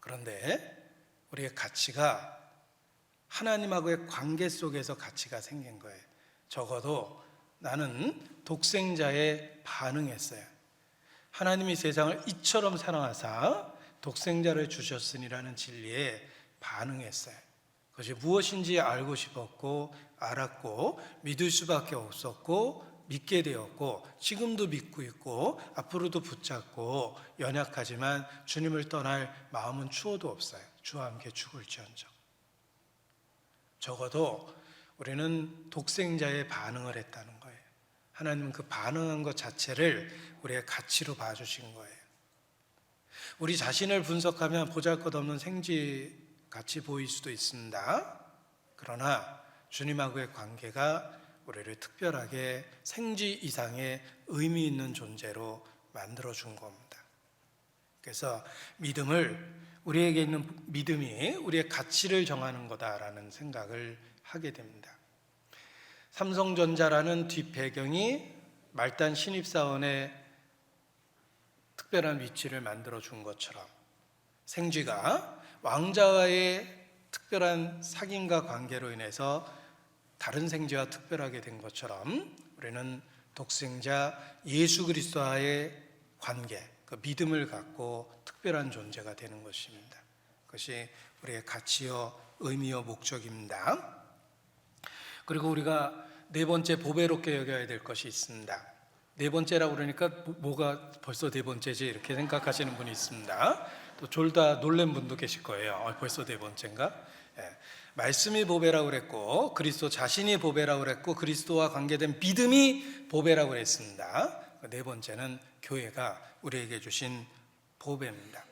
그런데 우리의 가치가 하나님하고의 관계 속에서 가치가 생긴 거예요. 적어도 나는 독생자에 반응했어요. 하나님이 세상을 이처럼 사랑하사 독생자를 주셨으니라는 진리에 반응했어요. 그것이 무엇인지 알고 싶었고 알았고 믿을 수밖에 없었고 믿게 되었고 지금도 믿고 있고 앞으로도 붙잡고 연약하지만 주님을 떠날 마음은 추호도 없어요. 주와 함께 죽을지언정. 적어도 우리는 독생자에 반응을 했다는 거예요. 하나님은 그 반응한 것 자체를 우리의 가치로 봐주신 거예요. 우리 자신을 분석하면 보잘것없는 생쥐 같이 보일 수도 있습니다. 그러나 주님하고의 관계가 우리를 특별하게 생쥐 이상의 의미 있는 존재로 만들어준 겁니다. 그래서 우리에게 있는 믿음이 우리의 가치를 정하는 거다라는 생각을 하게 됩니다. 삼성전자라는 뒷배경이 말단 신입사원의 특별한 위치를 만들어준 것처럼 생쥐가 왕자와의 특별한 사귐과 관계로 인해서 다른 생쥐와 특별하게 된 것처럼 우리는 독생자 예수 그리스도와의 관계, 그 믿음을 갖고 특별한 존재가 되는 것입니다. 그것이 우리의 가치요 의미요 목적입니다. 그리고 우리가 네 번째 보배롭게 여겨야 될 것이 있습니다. 네 번째라고 그러니까 뭐가 벌써 네 번째지 이렇게 생각하시는 분이 있습니다. 또 졸다 놀란 분도 계실 거예요. 벌써 네 번째인가? 말씀이 보배라고 그랬고 그리스도 자신이 보배라고 그랬고 그리스도와 관계된 믿음이 보배라고 그랬습니다. 네 번째는 교회가 우리에게 주신 보배입니다.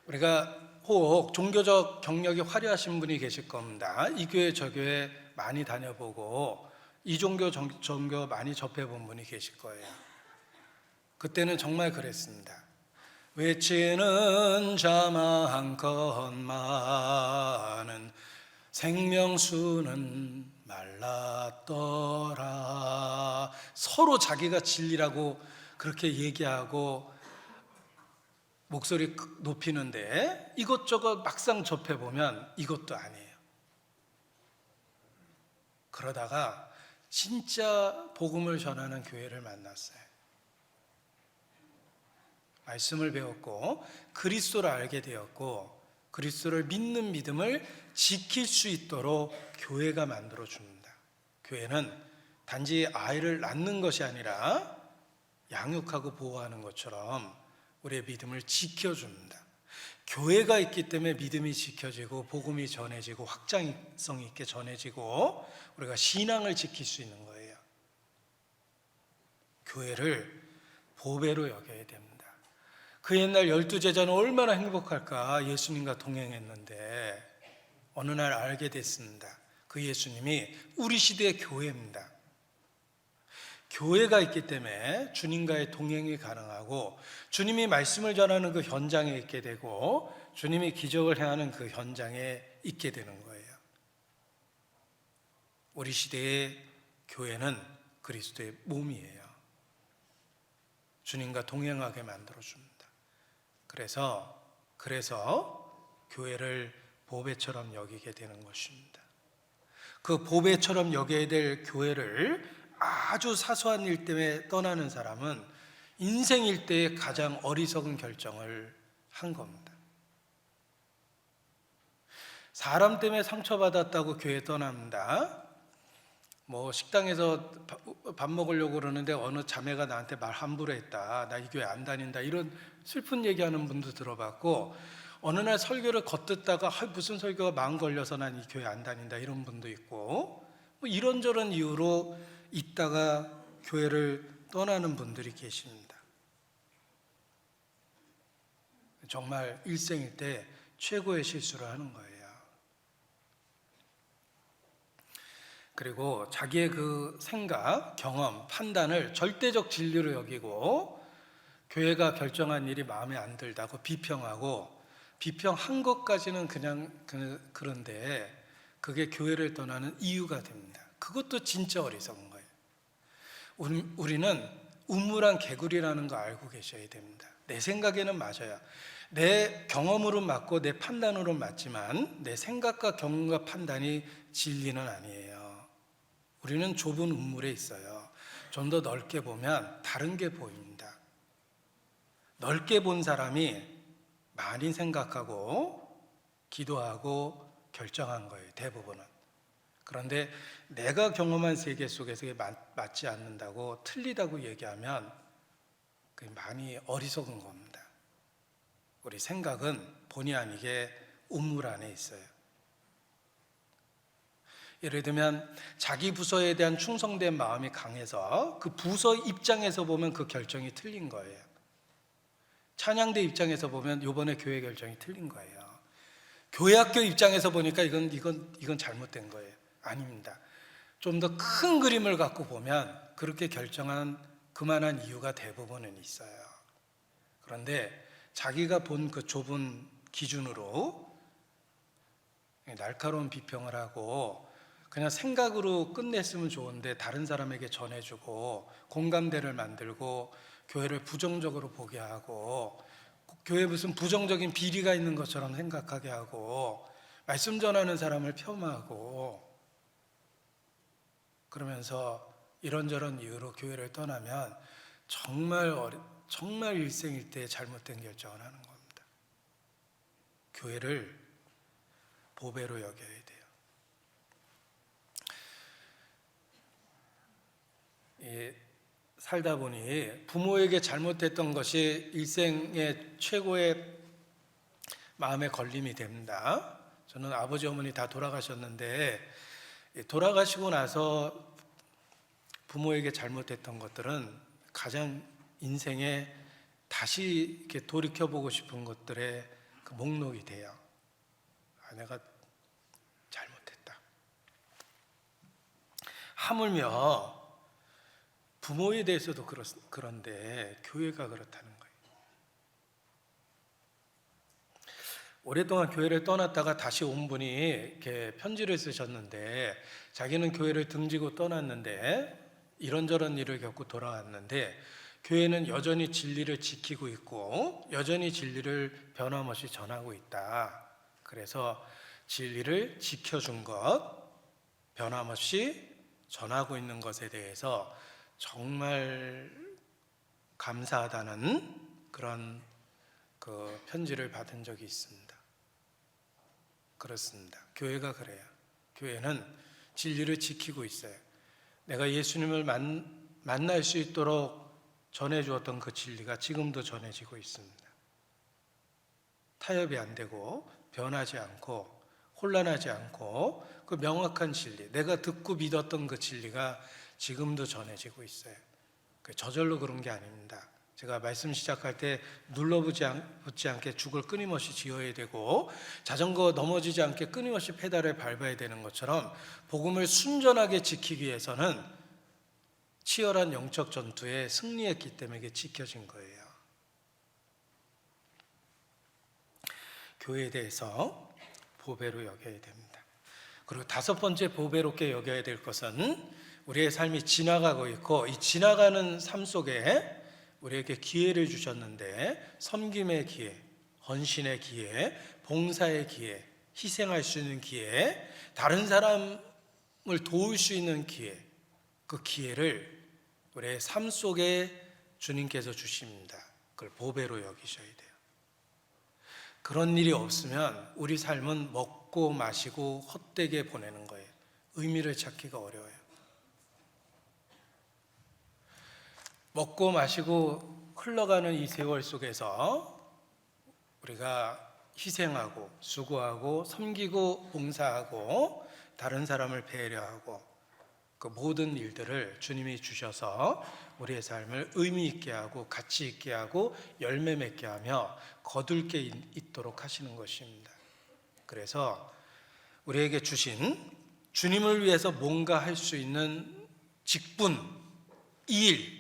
우리가 혹 종교적 경력이 화려하신 분이 계실 겁니다. 이 교회 저 교회 많이 다녀보고 이 종교 많이 접해본 분이 계실 거예요. 그때는 정말 그랬습니다. 외치는 자만 것만은 생명수는 말랐더라. 서로 자기가 진리라고 그렇게 얘기하고 목소리 높이는데 이것저것 막상 접해보면 이것도 아니에요. 그러다가 진짜 복음을 전하는 교회를 만났어요. 말씀을 배웠고 그리스도를 알게 되었고 그리스도를 믿는 믿음을 지킬 수 있도록 교회가 만들어줍니다. 교회는 단지 아이를 낳는 것이 아니라 양육하고 보호하는 것처럼 우리의 믿음을 지켜줍니다. 교회가 있기 때문에 믿음이 지켜지고 복음이 전해지고 확장성 있게 전해지고 우리가 신앙을 지킬 수 있는 거예요. 교회를 보배로 여겨야 됩니다. 그 옛날 12제자는 얼마나 행복할까. 예수님과 동행했는데 어느 날 알게 됐습니다. 그 예수님이 우리 시대의 교회입니다. 교회가 있기 때문에 주님과의 동행이 가능하고 주님이 말씀을 전하는 그 현장에 있게 되고 주님이 기적을 행하는 그 현장에 있게 되는 거예요. 우리 시대의 교회는 그리스도의 몸이에요. 주님과 동행하게 만들어줍니다. 그래서 교회를 보배처럼 여기게 되는 것입니다. 그 보배처럼 여겨야 될 교회를 아주 사소한 일 때문에 떠나는 사람은 인생 일대의 가장 어리석은 결정을 한 겁니다. 사람 때문에 상처받았다고 교회 떠납니다. 뭐 식당에서 밥 먹으려고 그러는데 어느 자매가 나한테 말 함부로 했다. 나 이 교회 안 다닌다. 이런 슬픈 얘기하는 분도 들어봤고, 어느 날 설교를 겉듣다가 무슨 설교가 마음 걸려서 난 이 교회 안 다닌다. 이런 분도 있고, 뭐 이런저런 이유로 있다가 교회를 떠나는 분들이 계십니다. 정말 일생일 때 최고의 실수를 하는 거예요. 그리고 자기의 그 생각, 경험, 판단을 절대적 진리로 여기고 교회가 결정한 일이 마음에 안 들다고 비평하고, 비평한 것까지는 그냥 그런데 그게 교회를 떠나는 이유가 됩니다. 그것도 진짜 어리석은 거예요. 우리는 우물안 개구리라는 거 알고 계셔야 됩니다. 내 생각에는 맞아요. 내 경험으로 맞고 내 판단으로 맞지만 내 생각과 경험과 판단이 진리는 아니에요. 우리는 좁은 우물에 있어요. 좀 더 넓게 보면 다른 게 보입니다. 넓게 본 사람이 많이 생각하고 기도하고 결정한 거예요, 대부분은. 그런데 내가 경험한 세계 속에서 맞지 않는다고, 틀리다고 얘기하면 그게 많이 어리석은 겁니다. 우리 생각은 본의 아니게 우물 안에 있어요. 예를 들면 자기 부서에 대한 충성된 마음이 강해서 그 부서 입장에서 보면 그 결정이 틀린 거예요. 찬양대 입장에서 보면 이번에 교회 결정이 틀린 거예요. 교회학교 입장에서 보니까 이건 잘못된 거예요. 아닙니다. 좀 더 큰 그림을 갖고 보면 그렇게 결정한 그만한 이유가 대부분은 있어요. 그런데 자기가 본 그 좁은 기준으로 날카로운 비평을 하고 그냥 생각으로 끝냈으면 좋은데 다른 사람에게 전해주고 공감대를 만들고 교회를 부정적으로 보게 하고 교회에 무슨 부정적인 비리가 있는 것처럼 생각하게 하고 말씀 전하는 사람을 폄하하고 그러면서 이런저런 이유로 교회를 떠나면 정말 일생일대에 잘못된 결정을 하는 겁니다. 교회를 보배로 여겨야 돼요. 살다 보니 부모에게 잘못했던 것이 일생의 최고의 마음의 걸림이 됩니다. 저는 아버지 어머니 다 돌아가셨는데 돌아가시고 나서 부모에게 잘못했던 것들은 가장 인생에 다시 이렇게 돌이켜보고 싶은 것들의 그 목록이 돼요. 내가 잘못했다. 하물며 부모에 대해서도 그런데 교회가 그렇다는 거예요. 오랫동안 교회를 떠났다가 다시 온 분이 이렇게 편지를 쓰셨는데 자기는 교회를 등지고 떠났는데 이런저런 일을 겪고 돌아왔는데 교회는 여전히 진리를 지키고 있고 여전히 진리를 변함없이 전하고 있다. 그래서 진리를 지켜준 것, 변함없이 전하고 있는 것에 대해서 정말 감사하다는 그런 그 편지를 받은 적이 있습니다. 그렇습니다. 교회가 그래요. 교회는 진리를 지키고 있어요. 내가 예수님을 만날 수 있도록 전해주었던 그 진리가 지금도 전해지고 있습니다. 타협이 안 되고 변하지 않고 혼란하지 않고 그 명확한 진리, 내가 듣고 믿었던 그 진리가 지금도 전해지고 있어요. 저절로 그런 게 아닙니다. 제가 말씀 시작할 때 눌러붙지 않게 죽을 끊임없이 지어야 되고 자전거 넘어지지 않게 끊임없이 페달을 밟아야 되는 것처럼 복음을 순전하게 지키기 위해서는 치열한 영적 전투에 승리했기 때문에 이게 지켜진 거예요. 교회에 대해서 보배로 여겨야 됩니다. 그리고 다섯 번째 보배롭게 여겨야 될 것은 우리의 삶이 지나가고 있고 이 지나가는 삶 속에 우리에게 기회를 주셨는데 섬김의 기회, 헌신의 기회, 봉사의 기회, 희생할 수 있는 기회, 다른 사람을 도울 수 있는 기회, 그 기회를 우리의 삶 속에 주님께서 주십니다. 그걸 보배로 여기셔야 돼요. 그런 일이 없으면 우리 삶은 먹고 마시고 헛되게 보내는 거예요. 의미를 찾기가 어려워요. 먹고 마시고 흘러가는 이 세월 속에서 우리가 희생하고 수고하고 섬기고 봉사하고 다른 사람을 배려하고 그 모든 일들을 주님이 주셔서 우리의 삶을 의미 있게 하고 가치 있게 하고 열매 맺게 하며 거둘 게 있도록 하시는 것입니다. 그래서 우리에게 주신 주님을 위해서 뭔가 할 수 있는 직분, 일,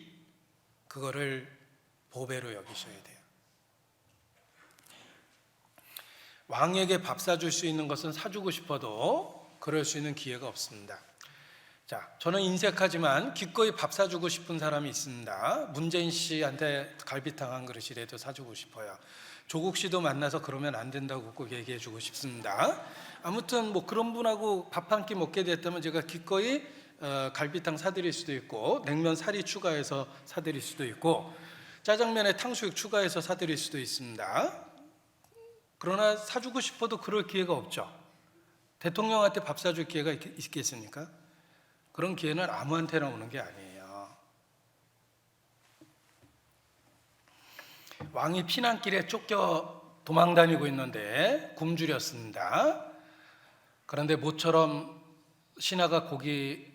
그거를 보배로 여기셔야 돼요. 왕에게 밥 사줄 수 있는 것은 사주고 싶어도 그럴 수 있는 기회가 없습니다. 자, 저는 인색하지만 기꺼이 밥 사주고 싶은 사람이 있습니다. 문재인 씨한테 갈비탕 한 그릇이라도 사주고 싶어요. 조국 씨도 만나서 그러면 안 된다고 꼭 얘기해 주고 싶습니다. 아무튼 뭐 그런 분하고 밥 한 끼 먹게 됐다면 제가 기꺼이 갈비탕 사드릴 수도 있고 냉면 사리 추가해서 사드릴 수도 있고 짜장면에 탕수육 추가해서 사드릴 수도 있습니다. 그러나 사주고 싶어도 그럴 기회가 없죠. 대통령한테 밥 사줄 기회가 있겠습니까? 그런 기회는 아무한테나 오는 게 아니에요. 왕이 피난길에 쫓겨 도망다니고 있는데 굶주렸습니다. 그런데 모처럼 신하가 고기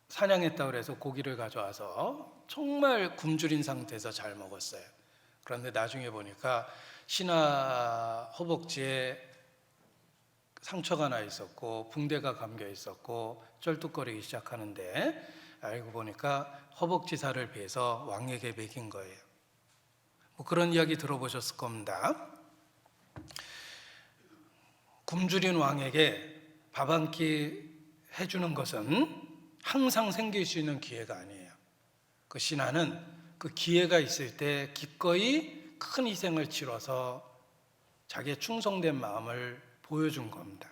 사냥했다고 해서 고기를 가져와서 정말 굶주린 상태에서 잘 먹었어요. 그런데 나중에 보니까 신하 허벅지에 상처가 나 있었고 붕대가 감겨 있었고 쩔뚝거리기 시작하는데 알고 보니까 허벅지 살을 베서 왕에게 먹인 거예요. 뭐 그런 이야기 들어보셨을 겁니다. 굶주린 왕에게 밥 한 끼 해주는 것은 항상 생길 수 있는 기회가 아니에요. 그 신하는 그 기회가 있을 때 기꺼이 큰 희생을 치러서 자기의 충성된 마음을 보여준 겁니다.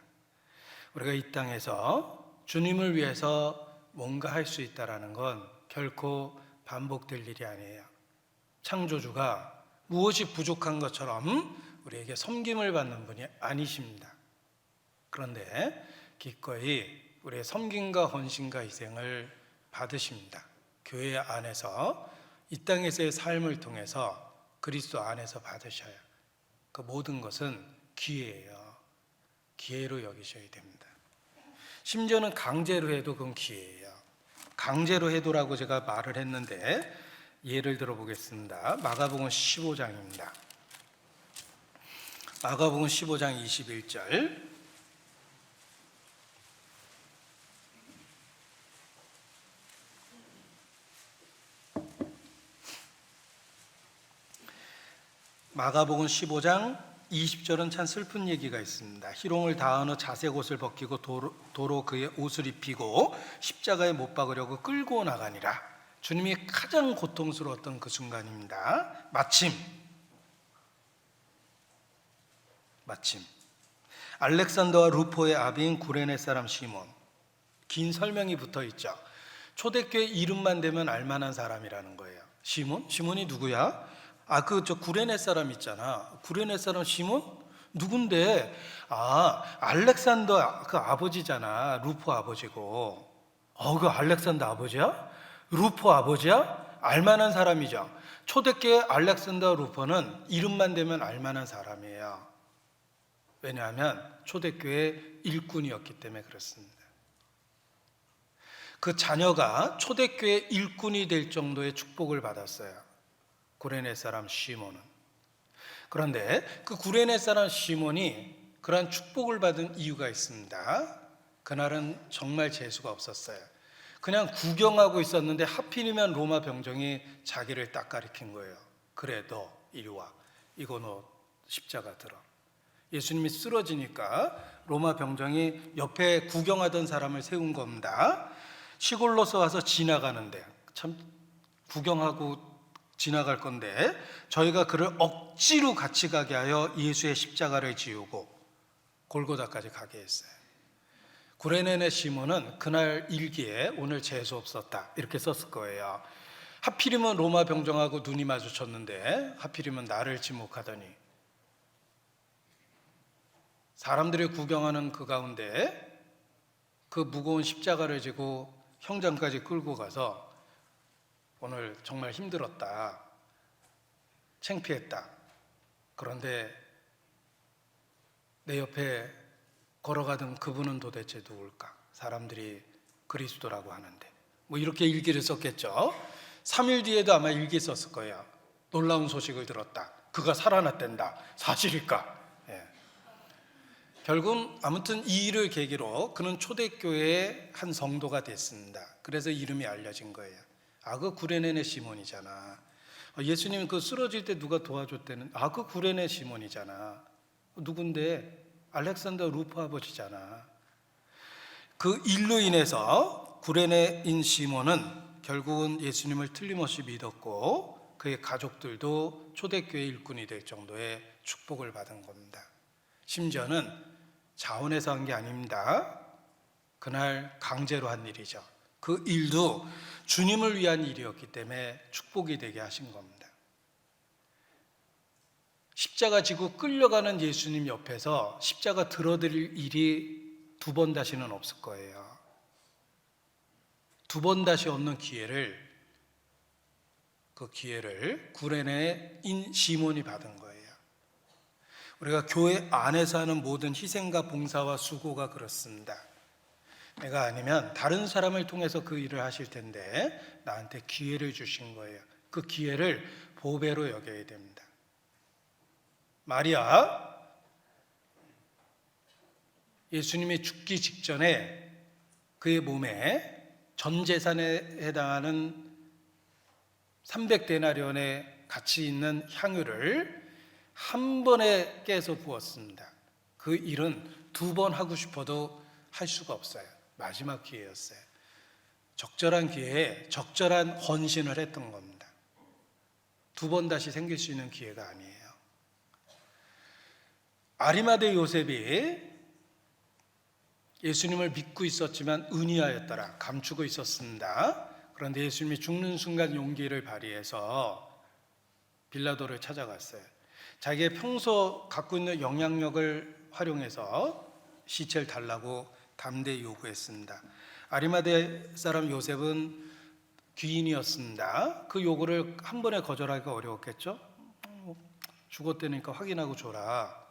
우리가 이 땅에서 주님을 위해서 뭔가 할 수 있다는 건 결코 반복될 일이 아니에요. 창조주가 무엇이 부족한 것처럼 우리에게 섬김을 받는 분이 아니십니다. 그런데 기꺼이 우리의 섬김과 헌신과 희생을 받으십니다. 교회 안에서 이 땅에서의 삶을 통해서 그리스도 안에서 받으셔요. 그 모든 것은 기회예요. 기회로 여기셔야 됩니다. 심지어는 강제로 해도 그건 기회예요. 강제로 해도라고 제가 말을 했는데 예를 들어보겠습니다. 마가복음 15장입니다. 마가복음 15장 21절 마가복음 15장 20절은 참 슬픈 얘기가 있습니다. 희롱을 다한 후 자색 옷을 벗기고 도로 그의 옷을 입히고 십자가에 못 박으려고 끌고 나가니라. 주님이 가장 고통스러웠던 그 순간입니다. 마침 알렉산더와 루포의 아비인 구레네 사람 시몬, 긴 설명이 붙어 있죠. 초대교회 이름만 대면 알만한 사람이라는 거예요. 시몬이 누구야? 저 구레네 사람 있잖아. 구레네 사람 시몬? 누군데? 알렉산더 그 아버지잖아. 루포 아버지고. 그 알렉산더 아버지야? 루포 아버지야? 알만한 사람이죠. 초대교회 알렉산더 루포는 이름만 대면 알만한 사람이에요. 왜냐하면 초대교회 일꾼이었기 때문에 그렇습니다. 그 자녀가 초대교회 일꾼이 될 정도의 축복을 받았어요. 구레네 사람 시몬은. 그런데 그 구레네 사람 시몬이 그러한 축복을 받은 이유가 있습니다. 그날은 정말 재수가 없었어요. 그냥 구경하고 있었는데 하필이면 로마 병정이 자기를 딱 가리킨 거예요. 그래, 너 이리 와. 이거 너 십자가 들어. 예수님이 쓰러지니까 로마 병정이 옆에 구경하던 사람을 세운 겁니다. 시골로서 와서 지나가는데 참 구경하고 지나갈 건데 저희가 그를 억지로 같이 가게 하여 예수의 십자가를 지우고 골고다까지 가게 했어요. 구레네 시몬은 그날 일기에 오늘 재수 없었다 이렇게 썼을 거예요. 하필이면 로마 병정하고 눈이 마주쳤는데 하필이면 나를 지목하더니, 사람들이 구경하는 그 가운데 그 무거운 십자가를 지고 형장까지 끌고 가서 오늘 정말 힘들었다, 창피했다, 그런데 내 옆에 걸어가던 그분은 도대체 누굴까? 사람들이 그리스도라고 하는데, 뭐 이렇게 일기를 썼겠죠. 3일 뒤에도 아마 일기 썼을 거예요. 놀라운 소식을 들었다, 그가 살아났댄다, 사실일까? 예. 결국은 아무튼 이 일을 계기로 그는 초대교회의 한 성도가 됐습니다. 그래서 이름이 알려진 거예요. 그 구레네 시몬이잖아. 예수님 그 쓰러질 때 누가 도와줬대는, 그 구레네 시몬이잖아. 누군데? 알렉산더 루프 아버지잖아. 그 일로 인해서 구레네인 시몬은 결국은 예수님을 틀림없이 믿었고 그의 가족들도 초대교회 일꾼이 될 정도의 축복을 받은 겁니다. 심지어는 자원해서 한 게 아닙니다. 그날 강제로 한 일이죠. 그 일도 주님을 위한 일이었기 때문에 축복이 되게 하신 겁니다. 십자가 지고 끌려가는 예수님 옆에서 십자가 들어드릴 일이 두 번 다시는 없을 거예요. 두 번 다시 없는 기회를, 그 기회를 구레네인 시몬이 받은 거예요. 우리가 교회 안에서 하는 모든 희생과 봉사와 수고가 그렇습니다. 내가 아니면 다른 사람을 통해서 그 일을 하실 텐데 나한테 기회를 주신 거예요. 그 기회를 보배로 여겨야 됩니다. 마리아, 예수님이 죽기 직전에 그의 몸에 전 재산에 해당하는 300데나리온의 가치 있는 향유를 한 번에 깨서 부었습니다. 그 일은 두 번 하고 싶어도 할 수가 없어요. 마지막 기회였어요. 적절한 기회에 적절한 헌신을 했던 겁니다. 두 번 다시 생길 수 있는 기회가 아니에요. 아리마대 요셉이 예수님을 믿고 있었지만 은희하였더라, 감추고 있었습니다. 그런데 예수님이 죽는 순간 용기를 발휘해서 빌라도를 찾아갔어요. 자기의 평소 갖고 있는 영향력을 활용해서 시체를 달라고 담대히 요구했습니다. 아리마대 사람 요셉은 귀인이었습니다. 그 요구를 한 번에 거절하기가 어려웠겠죠. 죽었다니까 확인하고 줘라.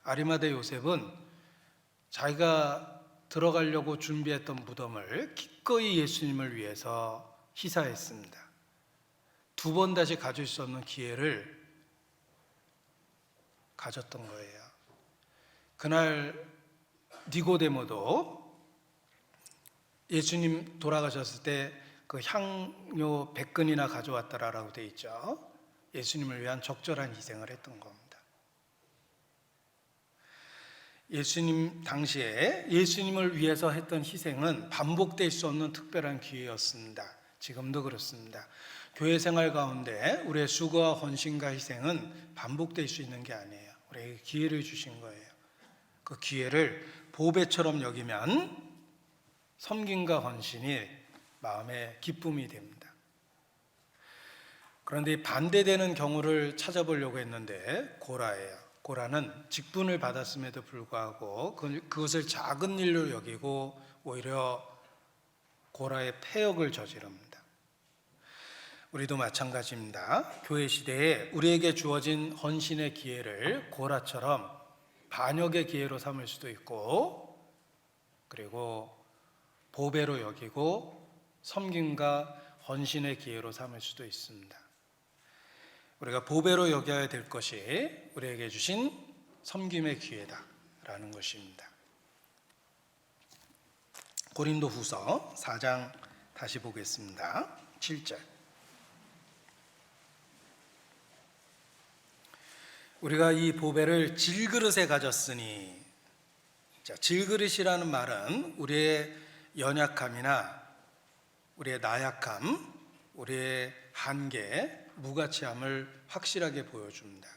아리마대 요셉은 자기가 들어가려고 준비했던 무덤을 기꺼이 예수님을 위해서 희사했습니다. 두 번 다시 가질 수 없는 기회를 가졌던 거예요. 그날 니고데모도 예수님 돌아가셨을 때 그 향료 100근이나 가져왔다라고 돼 있죠. 예수님을 위한 적절한 희생을 했던 겁니다. 예수님 당시에 예수님을 위해서 했던 희생은 반복될 수 없는 특별한 기회였습니다. 지금도 그렇습니다. 교회 생활 가운데 우리의 수고와 헌신과 희생은 반복될 수 있는 게 아니에요. 우리에게 기회를 주신 거예요. 그 기회를 보배처럼 여기면 섬김과 헌신이 마음의 기쁨이 됩니다. 그런데 반대되는 경우를 찾아보려고 했는데 고라예요. 고라는 직분을 받았음에도 불구하고 그것을 작은 일로 여기고 오히려 고라의 패역을 저지릅니다. 우리도 마찬가지입니다. 교회 시대에 우리에게 주어진 헌신의 기회를 고라처럼 반역의 기회로 삼을 수도 있고, 그리고 보배로 여기고 섬김과 헌신의 기회로 삼을 수도 있습니다. 우리가 보배로 여겨야 될 것이 우리에게 주신 섬김의 기회다라는 것입니다. 고린도후서 4장 다시 보겠습니다. 7절. 우리가 이 보배를 질그릇에 가졌으니, 자, 질그릇이라는 말은 우리의 연약함이나 우리의 나약함, 우리의 한계, 무가치함을 확실하게 보여줍니다.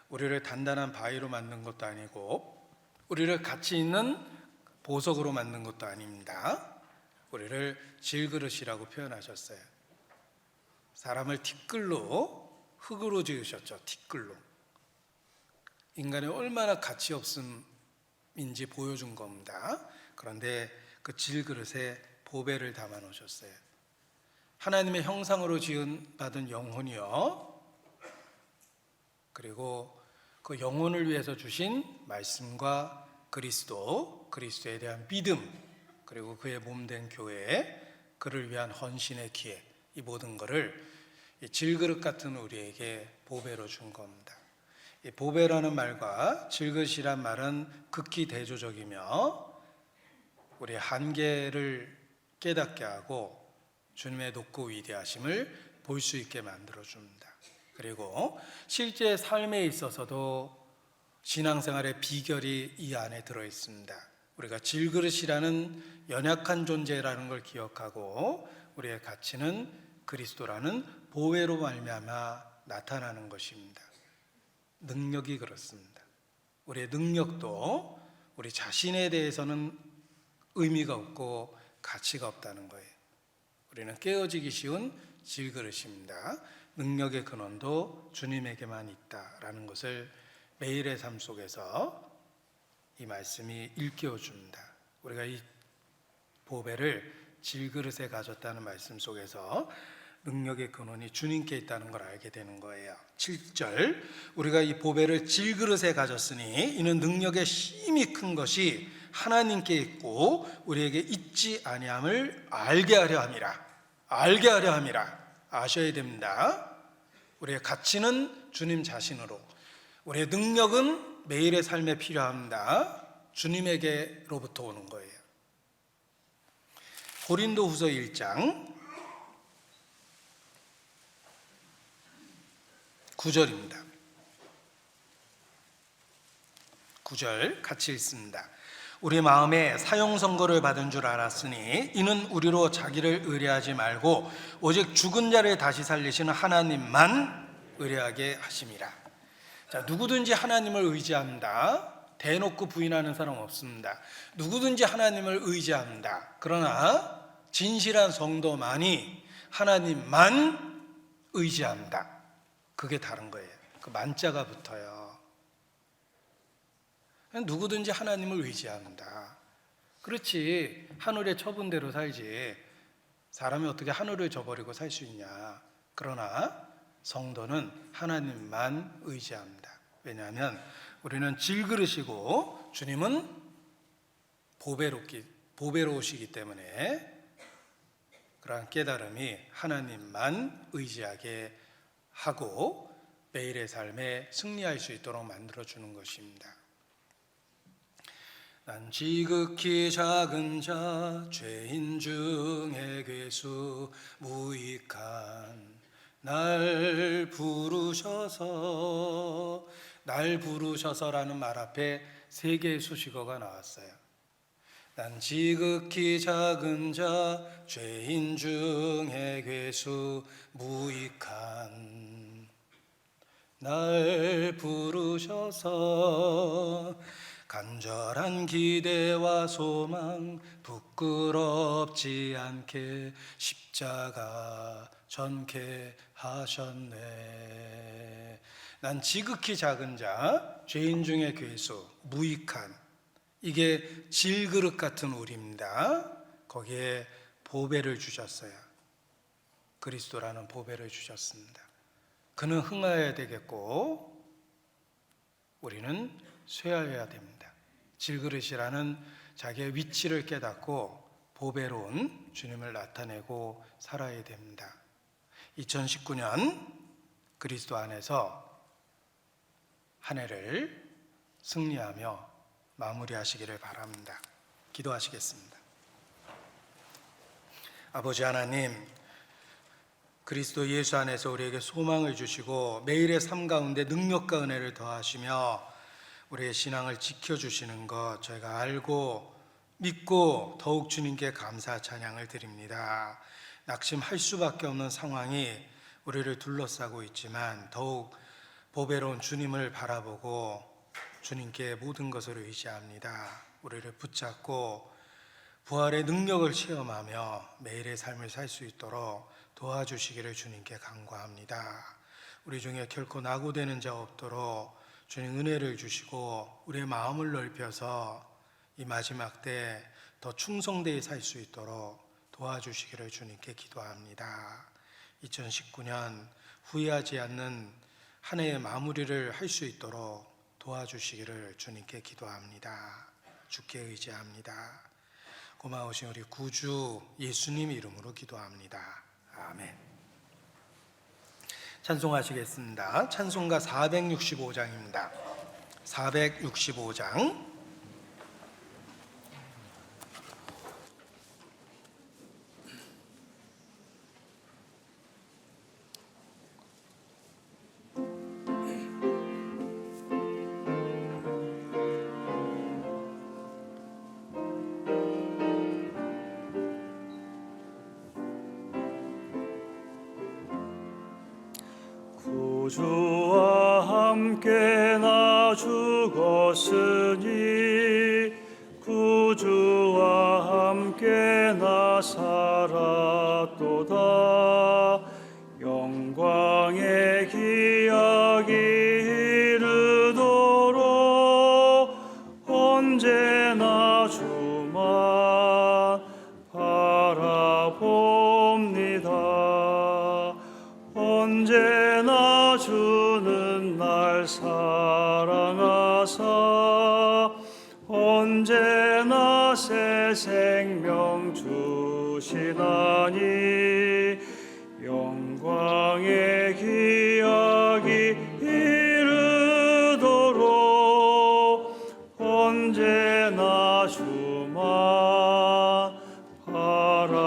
우리를 단단한 바위로 만든 것도 아니고 우리를 가치 있는 보석으로 만든 것도 아닙니다. 우리를 질그릇이라고 표현하셨어요. 사람을 티끌로, 흙으로 지으셨죠. 티끌로. 인간이 얼마나 가치 없음인지 보여준 겁니다. 그런데 그 질그릇에 보배를 담아 놓으셨어요. 하나님의 형상으로 받은 영혼이요, 그리고 그 영혼을 위해서 주신 말씀과 그리스도에 대한 믿음, 그리고 그의 몸된 교회, 그를 위한 헌신의 기회, 이 모든 것을 이 질그릇 같은 우리에게 보배로 준 겁니다. 이 보배라는 말과 질그릇이란 말은 극히 대조적이며 우리의 한계를 깨닫게 하고 주님의 높고 위대하심을 볼 수 있게 만들어줍니다. 그리고 실제 삶에 있어서도 신앙생활의 비결이 이 안에 들어있습니다. 우리가 질그릇이라는 연약한 존재라는 걸 기억하고 우리의 가치는 그리스도라는 보배로 말미암아 나타나는 것입니다. 능력이 그렇습니다. 우리의 능력도 우리 자신에 대해서는 의미가 없고 가치가 없다는 거예요. 우리는 깨어지기 쉬운 질그릇입니다. 능력의 근원도 주님에게만 있다라는 것을 매일의 삶 속에서 이 말씀이 일깨워 줍니다. 우리가 이 보배를 질그릇에 가졌다는 말씀 속에서 능력의 근원이 주님께 있다는 걸 알게 되는 거예요. 7절, 우리가 이 보배를 질그릇에 가졌으니 이는 능력의 힘이 큰 것이 하나님께 있고 우리에게 있지 아니함을 알게 하려 함이라. 알게 하려 함이라. 아셔야 됩니다. 우리의 가치는 주님 자신으로, 우리의 능력은 매일의 삶에 필요합니다. 주님에게로부터 오는 거예요. 고린도후서 1장 9절입니다. 9절 같이 읽습니다. 우리 마음에 사형 선고를 받은 줄 알았으니 이는 우리로 자기를 의뢰하지 말고 오직 죽은 자를 다시 살리시는 하나님만 의뢰하게 하심이라. 자, 누구든지 하나님을 의지합니다. 대놓고 부인하는 사람 없습니다. 누구든지 하나님을 의지합니다. 그러나 진실한 성도만이 하나님만 의지합니다. 그게 다른 거예요. 그 만자가 붙어요. 누구든지 하나님을 의지합니다. 그렇지, 하늘의 처분대로 살지 사람이 어떻게 하늘을 저버리고 살 수 있냐. 그러나 성도는 하나님만 의지합니다. 왜냐하면 우리는 질그릇이고 주님은 보배로우시기 때문에 그러한 깨달음이 하나님만 의지하게 하고 매일의 삶에 승리할 수 있도록 만들어주는 것입니다. 난 지극히 작은 자 죄인 중에 괴수 무익한 날 부르셔서라는 말 앞에 3개의 수식어가 나왔어요. 난 지극히 작은 자 죄인 중에 괴수 무익한 날 부르셔서 간절한 기대와 소망 부끄럽지 않게 십자가 전케 하셨네. 난 지극히 작은 자 죄인 중에 괴수 무익한, 이게 질그릇 같은 우리입니다. 거기에 보배를 주셨어요. 그리스도라는 보배를 주셨습니다. 그는 흥하여야 되겠고 우리는 쇠하여야 됩니다. 질그릇이라는 자기의 위치를 깨닫고 보배로운 주님을 나타내고 살아야 됩니다. 2019년 그리스도 안에서 한 해를 승리하며 마무리하시기를 바랍니다. 기도하시겠습니다. 아버지 하나님, 그리스도 예수 안에서 우리에게 소망을 주시고 매일의 삶 가운데 능력과 은혜를 더하시며 우리의 신앙을 지켜주시는 것 저희가 알고 믿고 더욱 주님께 감사 찬양을 드립니다. 낙심할 수밖에 없는 상황이 우리를 둘러싸고 있지만 더욱 보배로운 주님을 바라보고 주님께 모든 것을 의지합니다. 우리를 붙잡고 부활의 능력을 체험하며 매일의 삶을 살 수 있도록 도와주시기를 주님께 간구합니다. 우리 중에 결코 낙오되는 자 없도록 주님 은혜를 주시고 우리의 마음을 넓혀서 이 마지막 때 더 충성되이 살 수 있도록 도와주시기를 주님께 기도합니다. 2019년 후회하지 않는 한 해의 마무리를 할 수 있도록 도와주시기를 주님께 기도합니다. 주께 의지합니다. 고마우신 우리 구주 예수님 이름으로 기도합니다. 아멘. 찬송하시겠습니다. 찬송가 465장입니다. 465장. 구주와 함께 나 죽었으니 구주와 함께 나 살았도다. 영광의 기약이 이르도록 언제나 주만 바라봅니다. 언제나 주는 날 사랑하사 언제나 새 생명 주시나니 영광의 기약이 이르도록 언제나 주만 바라봅니다.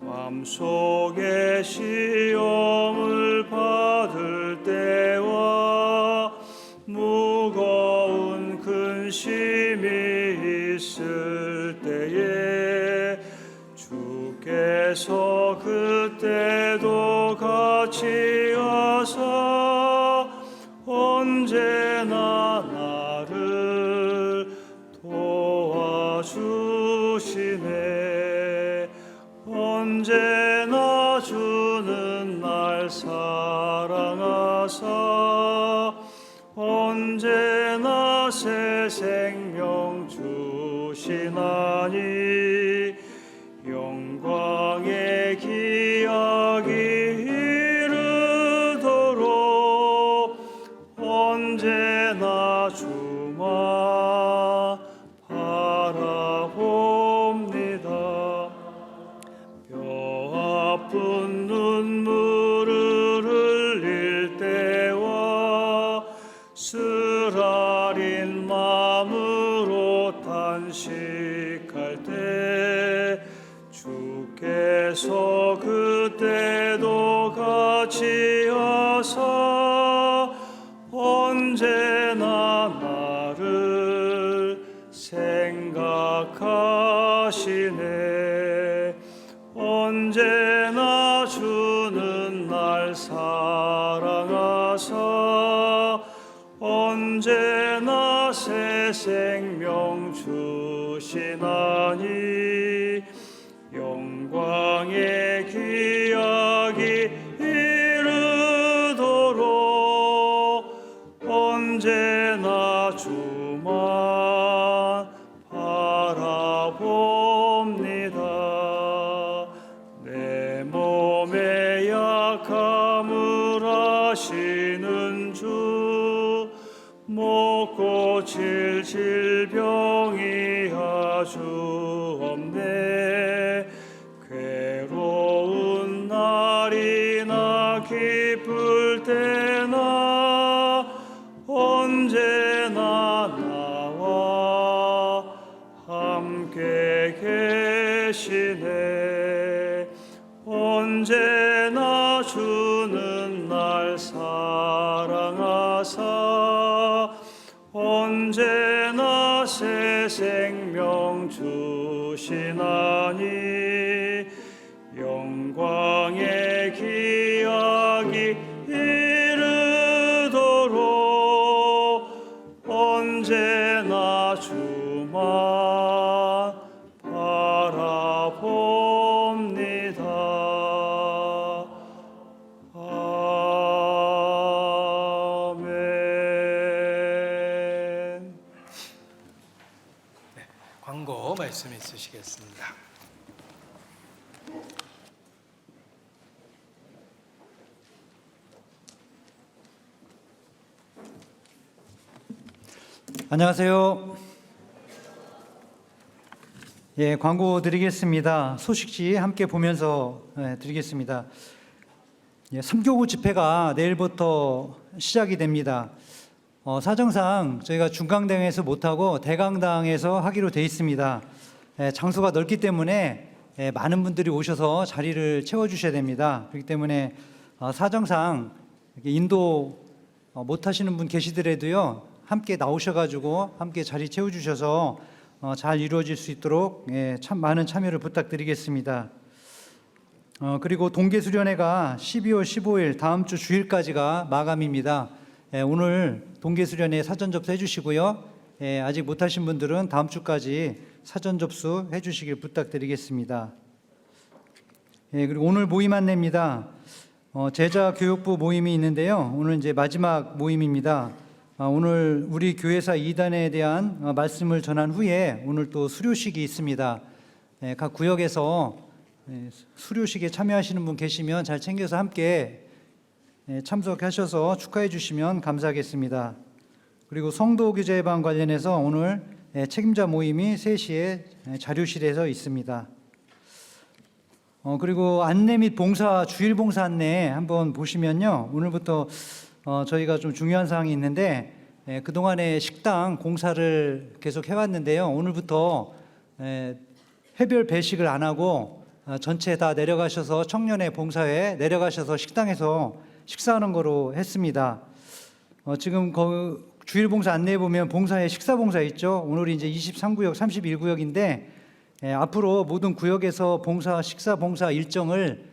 마음속에 시험을 받을 때와 무거운 근심이 있을 때에 주께서 그때도 같이 하사 언제나 나를 도와주시네. 언제나 주는 날 사랑하사 언제나 새 생명 주시나니 영광의 기약이 이르도록 언제나 주만 바라봅니다. 아픈 눈물을 흘릴 때와 쓰라린 마음으로 탄식할 때 주께서 그때도 같이 하사 언제나 나를 생각하시네. 언제나 주는 날 사랑하사 언제나 새 생명 주시나니 영광의 기약이 이르도록 언제나 주만 바라봅니다. 내 몸의 약함을 아시는 주 못 고칠 질병이 아주 없네. 괴로운 날이나 기쁠 때나 언제나 나와 함께 계시네. 언제나 주는 날 사랑하사 언제나 새 생명 주시나니 영광의 기약이 이르도록 언제나 주만 바라보 광고 말씀 있으시겠습니다. 안녕하세요. 예, 광고 드리겠습니다. 소식지 함께 보면서 드리겠습니다. 예, 3교구 집회가 내일부터 시작이 됩니다. 사정상 저희가 중강당에서 못하고 대강당에서 하기로 돼 있습니다. 장소가 넓기 때문에 많은 분들이 오셔서 자리를 채워주셔야 됩니다. 그렇기 때문에 사정상 인도 못하시는 분 계시더라도요, 함께 나오셔가지고 함께 자리 채워주셔서 잘 이루어질 수 있도록 참 많은 참여를 부탁드리겠습니다. 그리고 동계수련회가 12월 15일 다음 주 주일까지가 마감입니다. 오늘 동계수련회 사전 접수해 주시고요. 아직 못하신 분들은 다음 주까지 사전 접수해 주시길 부탁드리겠습니다. 그리고 오늘 모임 안내입니다. 제자교육부 모임이 있는데요. 오늘 이제 마지막 모임입니다. 오늘 우리 교회사 2단에 대한 말씀을 전한 후에 오늘 또 수료식이 있습니다. 각 구역에서 수료식에 참여하시는 분 계시면 잘 챙겨서 함께 참석하셔서 축하해 주시면 감사하겠습니다. 그리고 성도 교제 예방 관련해서 오늘 책임자 모임이 3시에 자료실에서 있습니다. 그리고 안내 및 봉사, 주일 봉사 안내 한번 보시면요. 오늘부터 저희가 좀 중요한 사항이 있는데 그동안에 식당 공사를 계속 해왔는데요. 오늘부터 회별 배식을 안 하고 전체 다 내려가셔서 청년의 봉사에 내려가셔서 식당에서 식사하는 거로 했습니다. 지금 주일 봉사 안내해 보면 봉사에 식사 봉사 있죠. 오늘이 이제 23구역, 31구역인데 앞으로 모든 구역에서 봉사, 식사 봉사 일정을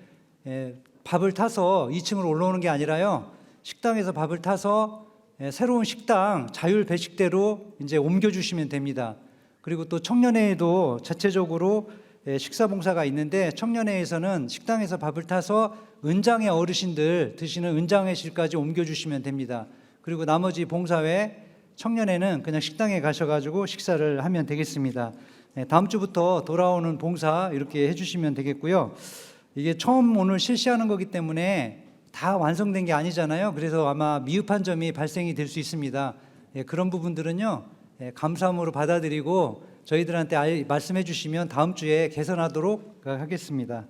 밥을 타서 2층으로 올라오는 게 아니라요. 식당에서 밥을 타서 새로운 식당 자율 배식대로 이제 옮겨주시면 됩니다. 그리고 또 청년회에도 자체적으로 식사 봉사가 있는데 청년회에서는 식당에서 밥을 타서 은장의 어르신들 드시는 은장회실까지 옮겨주시면 됩니다. 그리고 나머지 봉사회 청년회는 그냥 식당에 가셔가지고 식사를 하면 되겠습니다. 다음 주부터 돌아오는 봉사 이렇게 해주시면 되겠고요. 이게 처음 오늘 실시하는 거기 때문에 다 완성된 게 아니잖아요. 그래서 아마 미흡한 점이 발생이 될 수 있습니다. 그런 부분들은요, 감사함으로 받아들이고 저희들한테 말씀해 주시면 다음 주에 개선하도록 하겠습니다.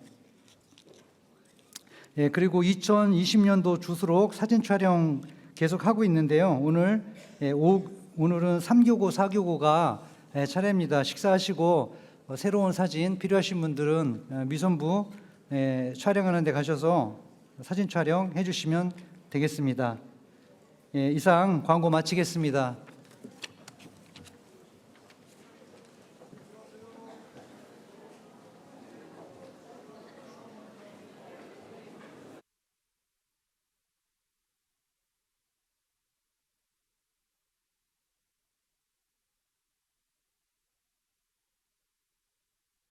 그리고 2020년도 주수록 사진 촬영 계속 하고 있는데요. 오늘은 3교고, 4교고가 차례입니다. 식사하시고 새로운 사진 필요하신 분들은 미선부 촬영하는 데 가셔서 사진 촬영해 주시면 되겠습니다. 이상 광고 마치겠습니다.